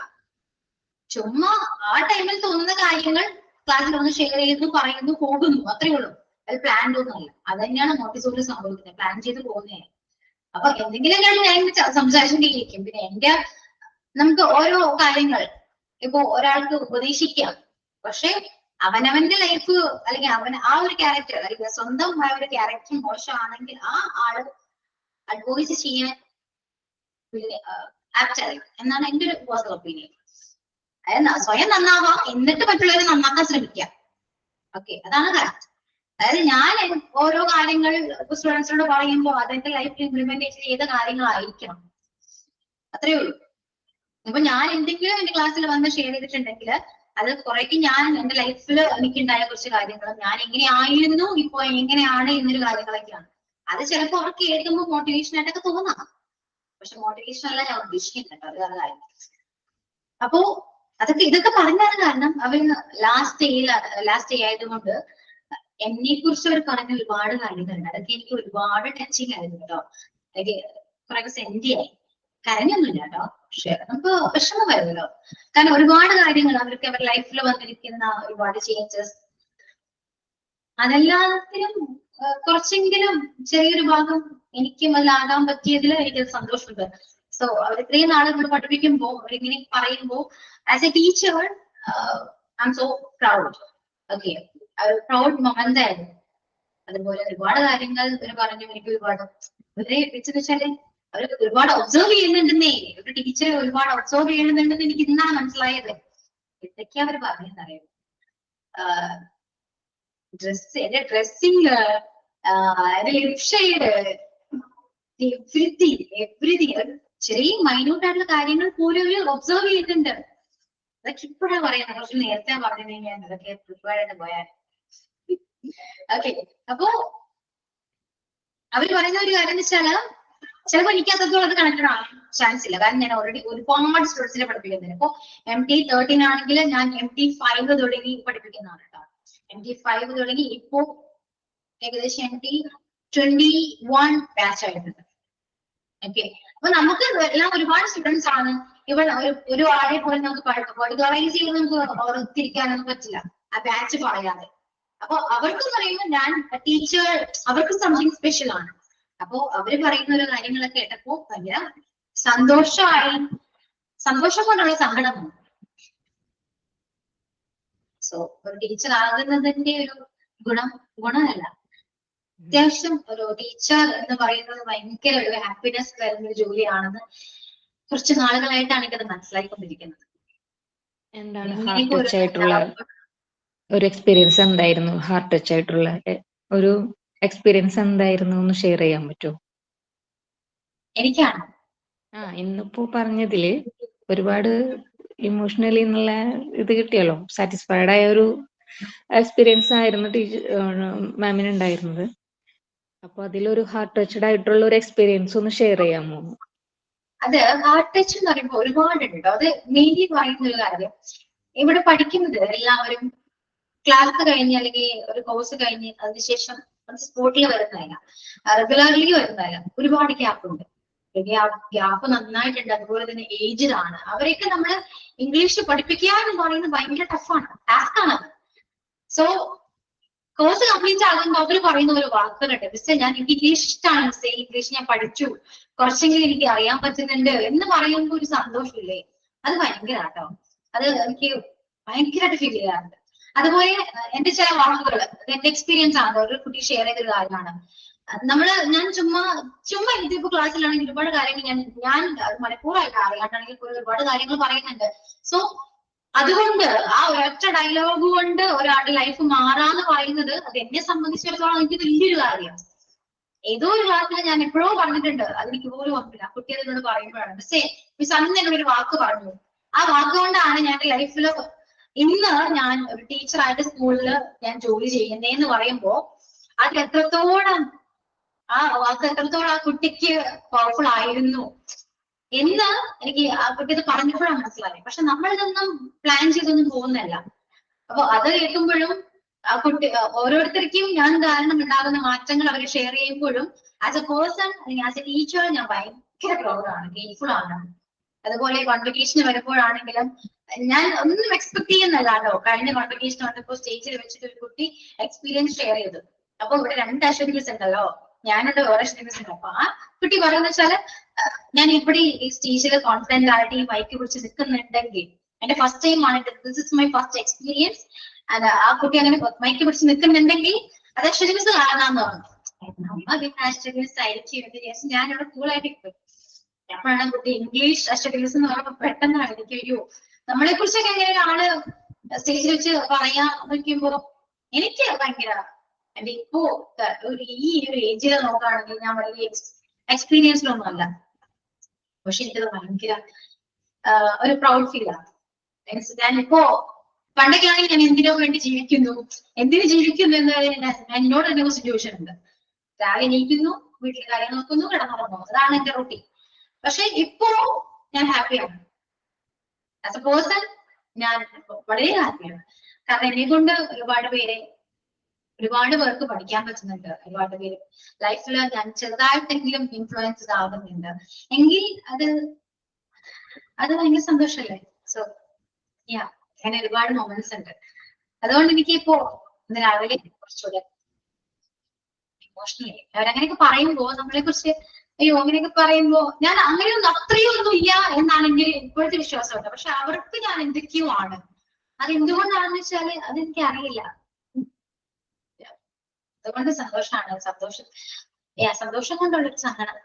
ചുമ്മാ ആ ടൈമിൽ തോന്നുന്ന കാര്യങ്ങൾ ക്ലാസ്സിൽ ഒന്ന് ഷെയർ ചെയ്യുന്നു, പറയുന്നു, പോകുന്നു, അത്രേ ഉള്ളൂ. അത് പ്ലാൻഡ് ഒന്നുമല്ല. അത് തന്നെയാണ് മോണ്ടിസോറി സംഭവിക്കുന്നത്, പ്ലാൻ ചെയ്ത് പോകുന്നേ. അപ്പൊ എന്തെങ്കിലും ഞാൻ സംസാരിച്ചുകൊണ്ടിരിക്കും. പിന്നെ നമുക്ക് ഓരോ കാര്യങ്ങൾ ഇപ്പൊ ഒരാൾക്ക് ഉപദേശിക്കാം, പക്ഷെ അവനവന്റെ ലൈഫ് അല്ലെങ്കിൽ ആ ഒരു ക്യാരക്ടർ അല്ലെങ്കിൽ സ്വന്തമായ ഒരു ക്യാരക്ടർ മോശമാണെങ്കിൽ ആ ആള് അഡ്വൈസ് ചെയ്യാൻ ആപ്റ്റ് ആയിരിക്കും എന്നാണ് എന്റെ ഒരു പേഴ്സണൽ ഒപ്പീനിയൻ. അതായത് സ്വയം നന്നാവാം, എന്നിട്ട് മറ്റുള്ളവരെ നന്നാക്കാൻ ശ്രമിക്കാം. ഓക്കെ, അതാണ് കറക്റ്റ്. അതായത് ഞാൻ ഓരോ കാര്യങ്ങൾ സ്റ്റുഡൻസിനോട് പറയുമ്പോൾ അതെന്റെ ലൈഫിൽ ഇംപ്ലിമെന്റ് ചെയ്ത കാര്യങ്ങളായിരിക്കണം, അത്രേ ഉള്ളൂ. ഇപ്പൊ ഞാൻ എന്തെങ്കിലും എന്റെ ക്ലാസ്സിൽ വന്ന് ഷെയർ ചെയ്തിട്ടുണ്ടെങ്കിൽ അത് കുറേക്ക് ഞാൻ എന്റെ ലൈഫിൽ എനിക്കുണ്ടായ കുറച്ച് കാര്യങ്ങളും ഞാൻ എങ്ങനെയായിരുന്നു ഇപ്പൊ എങ്ങനെയാണ് എന്നൊരു കാര്യങ്ങളൊക്കെയാണ്. അത് ചിലപ്പോൾ അവർക്ക് കേൾക്കുമ്പോൾ മോട്ടിവേഷൻ ആയിട്ടൊക്കെ തോന്നാം, പക്ഷെ മോട്ടിവേഷൻ അല്ല ഞാൻ ഉദ്ദേശിക്കുന്നുണ്ട്, അത് വേറെ കാര്യം. അപ്പോ ഇതൊക്കെ പറഞ്ഞാണ് കാരണം അവർ ലാസ്റ്റ് ഡേ ആയതുകൊണ്ട് എന്നെ കുറിച്ച് അവർ പറഞ്ഞ ഒരുപാട് കാര്യങ്ങളുണ്ട്. അതൊക്കെ എനിക്ക് ഒരുപാട് ടച്ചിങ് ആയിരുന്നു കേട്ടോ. എനിക്ക് കുറെ സെൻഡി ആയി. കരഞ്ഞൊന്നുമില്ല കേട്ടോ, പക്ഷെ നമുക്ക് വിഷമം വരുമല്ലോ. കാരണം ഒരുപാട് കാര്യങ്ങൾ അവർക്ക് അവരുടെ ലൈഫിൽ വന്നിരിക്കുന്ന ഒരുപാട് ചേഞ്ചസ്, അതെല്ലാത്തിനും കുറച്ചെങ്കിലും ചെറിയൊരു ഭാഗം എനിക്കും അതിലാകാൻ പറ്റിയതിൽ എനിക്ക് സന്തോഷമുണ്ട്. സോ അവർ ഇത്രയും നാളെ നമ്മൾ പഠിപ്പിക്കുമ്പോൾ അവരിങ്ങനെ പറയുമ്പോൾ as A teacher I M so proud. Okay, proud moment ആയിരുന്നു. അതുപോലെ ഒരുപാട് കാര്യങ്ങൾ ഇവർ പറഞ്ഞു. എനിക്ക് ഒരുപാട് ഇവരെ വെച്ചെന്ന് വെച്ചാല് അവർ ഒരുപാട് ഒബ്സർവ് ചെയ്യുന്നുണ്ടെന്നേ, ഒരു ടീച്ചറെ ഒരുപാട് ഒബ്സർവ് ചെയ്യുന്നുണ്ടെന്ന് എനിക്ക് ഇന്നാണ് മനസ്സിലായത്. എന്തൊക്കെയാ അവർ പറഞ്ഞറിയാം, എന്റെ ഡ്രസ്സിങ്, ലിപ് ഷെയ്ഡ്, എവ്രിതിങ് ചെറിയ മൈന്യൂട്ട് ആയിട്ടുള്ള കാര്യങ്ങൾ പോലും അവർ ഒബ്സർവ് ചെയ്യുന്നുണ്ട്. അതൊക്കെ ഇപ്പോഴാണ് പറയുന്നത്, കുറച്ച് നേരത്തെ പറഞ്ഞിട്ടുണ്ടെങ്കിൽ ഞാൻ അതൊക്കെ പ്രിപ്പയർ ആയിട്ട് പോയാൽ. ഓക്കെ, അപ്പോ അവർ പറയുന്ന ഒരു കാര്യം എന്ന് വെച്ചാല് ചിലപ്പോൾ എനിക്ക് അത്രത്തോളം അത് കണക്റ്റഡ് ആവാൻ ചാൻസ് ഇല്ല. കാരണം ഞാൻ ഓൾറെഡി ഒരുപാട് സ്റ്റുഡൻസിനെ പഠിപ്പിക്കുന്നുണ്ട്. ഇപ്പൊ MT13 ആണെങ്കിൽ ഞാൻ MT5 തുടങ്ങി പഠിപ്പിക്കുന്നതാണ് കേട്ടോ. MT5 തുടങ്ങി ഇപ്പോ ഏകദേശം MT21 ബാച്ച് ആയിട്ടുണ്ട്. ഓക്കെ, അപ്പൊ നമുക്ക് എല്ലാം ഒരുപാട് സ്റ്റുഡൻസ് ആണ്. ഇവിടെ ഒരു ആളെ പോലെ നമുക്ക് പർട്ടിക്കുലറൈസ് ചെയ്ത് നമുക്ക് ഓർത്തിരിക്കാനൊന്നും പറ്റില്ല ആ ബാച്ച് പറയാതെ. അപ്പൊ അവർക്ക് പറയുമ്പോൾ ഞാൻ ടീച്ചർ, അവർക്ക് സംതിങ് സ്പെഷ്യൽ ആണ്. അപ്പോ അവര് പറയുന്ന ഒരു കാര്യങ്ങളൊക്കെ കേട്ടപ്പോ ഭയങ്കര സന്തോഷം കൊണ്ടുള്ള സങ്കടമാണ്. സോ ഒരു ടീച്ചർ ആകുന്നതിന്റെ ഒരു ഗുണമല്ല, അത്യാവശ്യം ഒരു ടീച്ചർ എന്ന് പറയുന്നത് ഭയങ്കര ഒരു ഹാപ്പിനെസ് തരുന്ന ഒരു ജോലിയാണെന്ന് കുറച്ച് നാളുകളായിട്ടാണ് എനിക്കത് മനസ്സിലായിക്കൊണ്ടിരിക്കുന്നത്. എന്താണ് ഹാർട്ട് ടച്ച് ആയിട്ടുള്ള ഒരു എക്സ്പീരിയൻസ് എന്തായിരുന്നു? ഹാർട്ട് ടച്ച് ആയിട്ടുള്ള ഒരു എക്സ്പീരിയൻസ് എന്തായിരുന്നു ഒന്ന് ഷെയർ ചെയ്യാൻ പറ്റുമോ? എനിക്കാണ് ഇന്നിപ്പോ പറഞ്ഞതില് ഒരുപാട് ഇമോഷണലി എന്നുള്ള ഇത് കിട്ടിയല്ലോ, സാറ്റിസ്ഫൈഡ് ആയ ഒരു എക്സ്പീരിയൻസ് ആയിരുന്നു മാമിന് ഉണ്ടായിരുന്നത്. അപ്പൊ അതിലൊരു ഹാർട്ട് ടച്ചഡ് ആയിട്ടുള്ള ഒരു എക്സ്പീരിയൻസ് ഒന്ന് ഷെയർ ചെയ്യാമോ? അത് ഹാർട്ട് ടച്ച് എന്ന് പറയുമ്പോൾ ഒരുപാടുണ്ട്. അത് മെയിൻലി പറയുന്ന ഒരു കാര്യം, ഇവിടെ പഠിക്കുന്നത് എല്ലാവരും ക്ലാസ് കഴിഞ്ഞ് അല്ലെങ്കിൽ ഒരു കോഴ്സ് കഴിഞ്ഞ് അതിനുശേഷം സ്പോട്ടിൽ വരുന്നതല്ല, റെഗുലർലി വരുന്നതല്ല. ഒരുപാട് ഗ്യാപ്പ് ഉണ്ട്. ഗ്യാപ്പ് നന്നായിട്ടുണ്ട്. അതുപോലെ തന്നെ ഏജ്ഡ് ആണ്. അവരെയൊക്കെ നമ്മൾ ഇംഗ്ലീഷ് പഠിപ്പിക്കുക എന്ന് പറയുന്നത് ഭയങ്കര ടഫാണ്, ടാസ്ക് ആണ് അത്. സോ കോഴ്സ് കംപ്ലീറ്റ് ആകുമ്പോൾ അവർ പറയുന്ന ഒരു വാക്കുകളുണ്ട്, മിസ്സേ ഞാൻ എനിക്ക് ഇംഗ്ലീഷ് ഇഷ്ടമാണ്, മിസ്സേ ഇംഗ്ലീഷ് ഞാൻ പഠിച്ചു, കുറച്ചെങ്കിലും എനിക്ക് അറിയാൻ പറ്റുന്നുണ്ട് എന്ന് പറയുമ്പോൾ ഒരു സന്തോഷമില്ലേ, അത് ഭയങ്കര കേട്ടോ. അത് എനിക്ക് ഭയങ്കരമായിട്ട് ഫീൽ ചെയ്യാറുണ്ട്. അതുപോലെ എന്റെ ചില വാക്കുകൾ, എന്റെ എക്സ്പീരിയൻസ് ആണ്, ഒരു കുട്ടി ഷെയർ ചെയ്തൊരു കാര്യമാണ്. ഞാൻ ചുമ്മാ ഇതിപ്പോ ക്ലാസ്സിലാണെങ്കിൽ ഒരുപാട് കാര്യങ്ങൾ ഞാൻ മണിക്കൂറായിട്ട് അറിയാണ്ടാണെങ്കിൽ ഒരുപാട് കാര്യങ്ങൾ പറയുന്നുണ്ട്. സോ അതുകൊണ്ട് ആ ഒരൊറ്റ ഡയലോഗ് കൊണ്ട് ഒരാളുടെ ലൈഫ് മാറാന്ന് പറയുന്നത് അത് എന്നെ സംബന്ധിച്ചിടത്തോളം എനിക്ക് വലിയൊരു കാര്യമാണ്. ഏതോ ഒരു ക്ലാസ്സിൽ ഞാൻ എപ്പോഴോ പറഞ്ഞിട്ടുണ്ട്, അതെനിക്ക് പോലും ഓർമ്മില്ല. കുട്ടി അതിനോട് പറയുമ്പോഴാണ്, മിസ് അന്ന് എന്നോട് ഒരു വാക്ക് പറഞ്ഞു, ആ വാക്കുകൊണ്ടാണ് ഞാൻ ലൈഫിൽ ഇന്ന് ഞാൻ ഒരു ടീച്ചറായിട്ട് സ്കൂളിൽ ഞാൻ ജോലി ചെയ്യുന്നതെന്ന് പറയുമ്പോ അത് എത്രത്തോളം ആ വാക്ക് എത്രത്തോളം ആ കുട്ടിക്ക് പവർഫുൾ ആയിരുന്നു എന്ന് എനിക്ക് ആ കുട്ടി ഇത് പറഞ്ഞപ്പോഴാണ് മനസ്സിലായി. പക്ഷെ നമ്മളിതൊന്നും പ്ലാൻ ചെയ്തൊന്നും പോകുന്നല്ല. അപ്പൊ അത് കേൾക്കുമ്പോഴും ആ കുട്ടി ഓരോരുത്തർക്കും ഞാൻ കാരണം ഉണ്ടാകുന്ന മാറ്റങ്ങൾ അവർ ഷെയർ ചെയ്യുമ്പോഴും ആസ് എ പേഴ്സൺ അല്ലെങ്കിൽ ആസ് എ ടീച്ചർ ഞാൻ ഭയങ്കര പ്രൗഡാണ്, ഗ്രേറ്റ്ഫുൾ ആണ്. അതുപോലെ കോൺവെക്കേഷന് വരുമ്പോഴാണെങ്കിലും ഞാൻ ഒന്നും എക്സ്പെക്ട് ചെയ്യുന്നല്ല കേട്ടോ. കഴിഞ്ഞ കോൺവെക്കേഷൻ വന്നപ്പോ സ്റ്റേജിൽ വെച്ചിട്ട് ഒരു കുട്ടി എക്സ്പീരിയൻസ് ഷെയർ ചെയ്തു. അപ്പൊ ഇവിടെ 2 അശ്വതിസ് ഉണ്ടല്ലോ, ഞാനുണ്ട് വേറെ അശ്വതിസ് ഉണ്ട്. അപ്പൊ ആ കുട്ടി പറയുന്ന വെച്ചാല് ഞാൻ ഇവിടെ ഈ സ്റ്റേജിൽ കോൺഫിഡന്റ് ആയിട്ട് ഈ മൈക്ക് പിടിച്ച് നിൽക്കുന്നുണ്ടെങ്കിൽ എന്റെ ഫസ്റ്റ് ടൈം ആണ്, this is my first experience. ആ കുട്ടി അങ്ങനെ മൈക്ക് പിടിച്ച് നിൽക്കുന്നുണ്ടെങ്കിൽ അത് അശ്വതിസ് കാണാന്ന് പറഞ്ഞു. നമ്മ പിന്നെ അശ്വതിസ് ആയിരിക്കും എന്ന് വിചാരിച്ച് ഞാനിവിടെ കൂളായിട്ട് ഇട്ടു. അപ്പോഴാണ് കുട്ടി ഇംഗ്ലീഷ് അശ്വതിസ് എന്ന് പറയുമ്പോൾ പെട്ടെന്നാണ് എനിക്ക് അയ്യോ നമ്മളെ കുറിച്ചൊക്കെ എങ്ങനെ ഒരാള് സ്റ്റേജിൽ വെച്ച് പറയാ നോക്കുമ്പോ എനിക്ക് ഭയങ്കര എന്റെ ഇപ്പോ ഈ ഒരു ഏജിൽ നോക്കുകയാണെങ്കിൽ ഞാൻ വലിയ എക്സ്പീരിയൻസിലൊന്നും അല്ല, പക്ഷെ എനിക്കത് ഭയങ്കര ഒരു പ്രൗഡ് ഫീൽ ആണ്. ഞാനിപ്പോ പണ്ടൊക്കെ ആണെങ്കിൽ ഞാൻ എന്തിനോ വേണ്ടി എന്തിനു ജീവിക്കുന്നു എന്ന് എന്നോട് തന്നെ കുറച്ച് ട്യൂഷൻ ഉണ്ട്. രാവിലെ എണീക്കുന്നു, വീട്ടിലെ കാര്യം നോക്കുന്നു, കിടന്നുറങ്ങുന്നു, അതാണ് എന്റെ റൂട്ടീൻ. പക്ഷെ ഇപ്പോ ഞാൻ ഹാപ്പിയാണ്. ആസ് എ പേഴ്സൺ ഞാൻ വളരെ ഹാപ്പിയാണ്. കാരണം എന്നെ കൊണ്ട് ഒരുപാട് പേർക്ക് പഠിക്കാൻ പറ്റുന്നുണ്ട്. ഒരുപാട് പേര് ലൈഫിൽ ഞാൻ ചെറുതായിട്ടെങ്കിലും ഇൻഫ്ലുവൻസ്ഡ് ആകുന്നുണ്ട് എങ്കിൽ അത് ഭയങ്കര സന്തോഷമല്ലേ. സോ അങ്ങനെ ഒരുപാട് മൊമെന്റ്സ് ഉണ്ട്. അതുകൊണ്ട് എനിക്ക് ഇപ്പോ ഇന്ന് രാവിലെ കുറച്ചുകൂടെ ഇമോഷണലി അവരങ്ങനെയൊക്കെ പറയുമ്പോ നമ്മളെ കുറിച്ച് അയ്യോ അങ്ങനെയൊക്കെ പറയുമ്പോ ഞാൻ അങ്ങനെയൊന്നും അത്രയൊന്നും ഇല്ല എന്നാണെങ്കിൽ ഇപ്പോഴത്തെ വിശ്വാസമുണ്ട്. പക്ഷെ അവർക്ക് ഞാൻ എന്തൊക്കെയോ ആണ്. അത് എന്തുകൊണ്ടാണെന്ന് വെച്ചാല് അതെനിക്ക് അറിയില്ല. അതുകൊണ്ട് സന്തോഷമാണ്. സന്തോഷം കൊണ്ടുള്ളൊരു സഹനം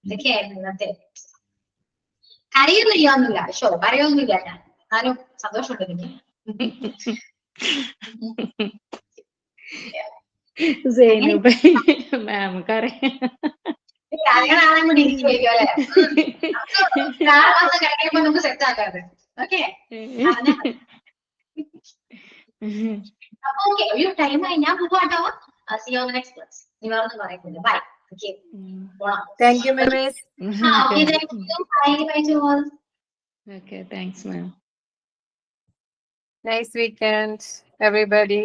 ഇതൊക്കെയായിരുന്നു ഇന്നത്തെ. കരയൊന്നുമില്ല, കരയൊന്നുമില്ല. ഞാനും സന്തോഷമുണ്ട് എനിക്ക്. മാം കരയാൻ കാര്യങ്ങളാണെന്ന് കൂടി ഇരിക്കുമായിരിക്കും അല്ലെ. 6 മാസം കഴിയുമ്പോ നമുക്ക് സെറ്റ് ആക്കാതെ. ഓക്കെ അപ്പൊ ഓക്കെ ഒരു ടൈമായി, ഞാൻ പോവാട്ടോ. See you on the next class. നീ വേറൊന്നും പറയുന്നില്ല. Bye. Okay Thank you, Miss. Okay, thank you. Bye to all. Okay, thanks, ma'am. Nice weekend, everybody.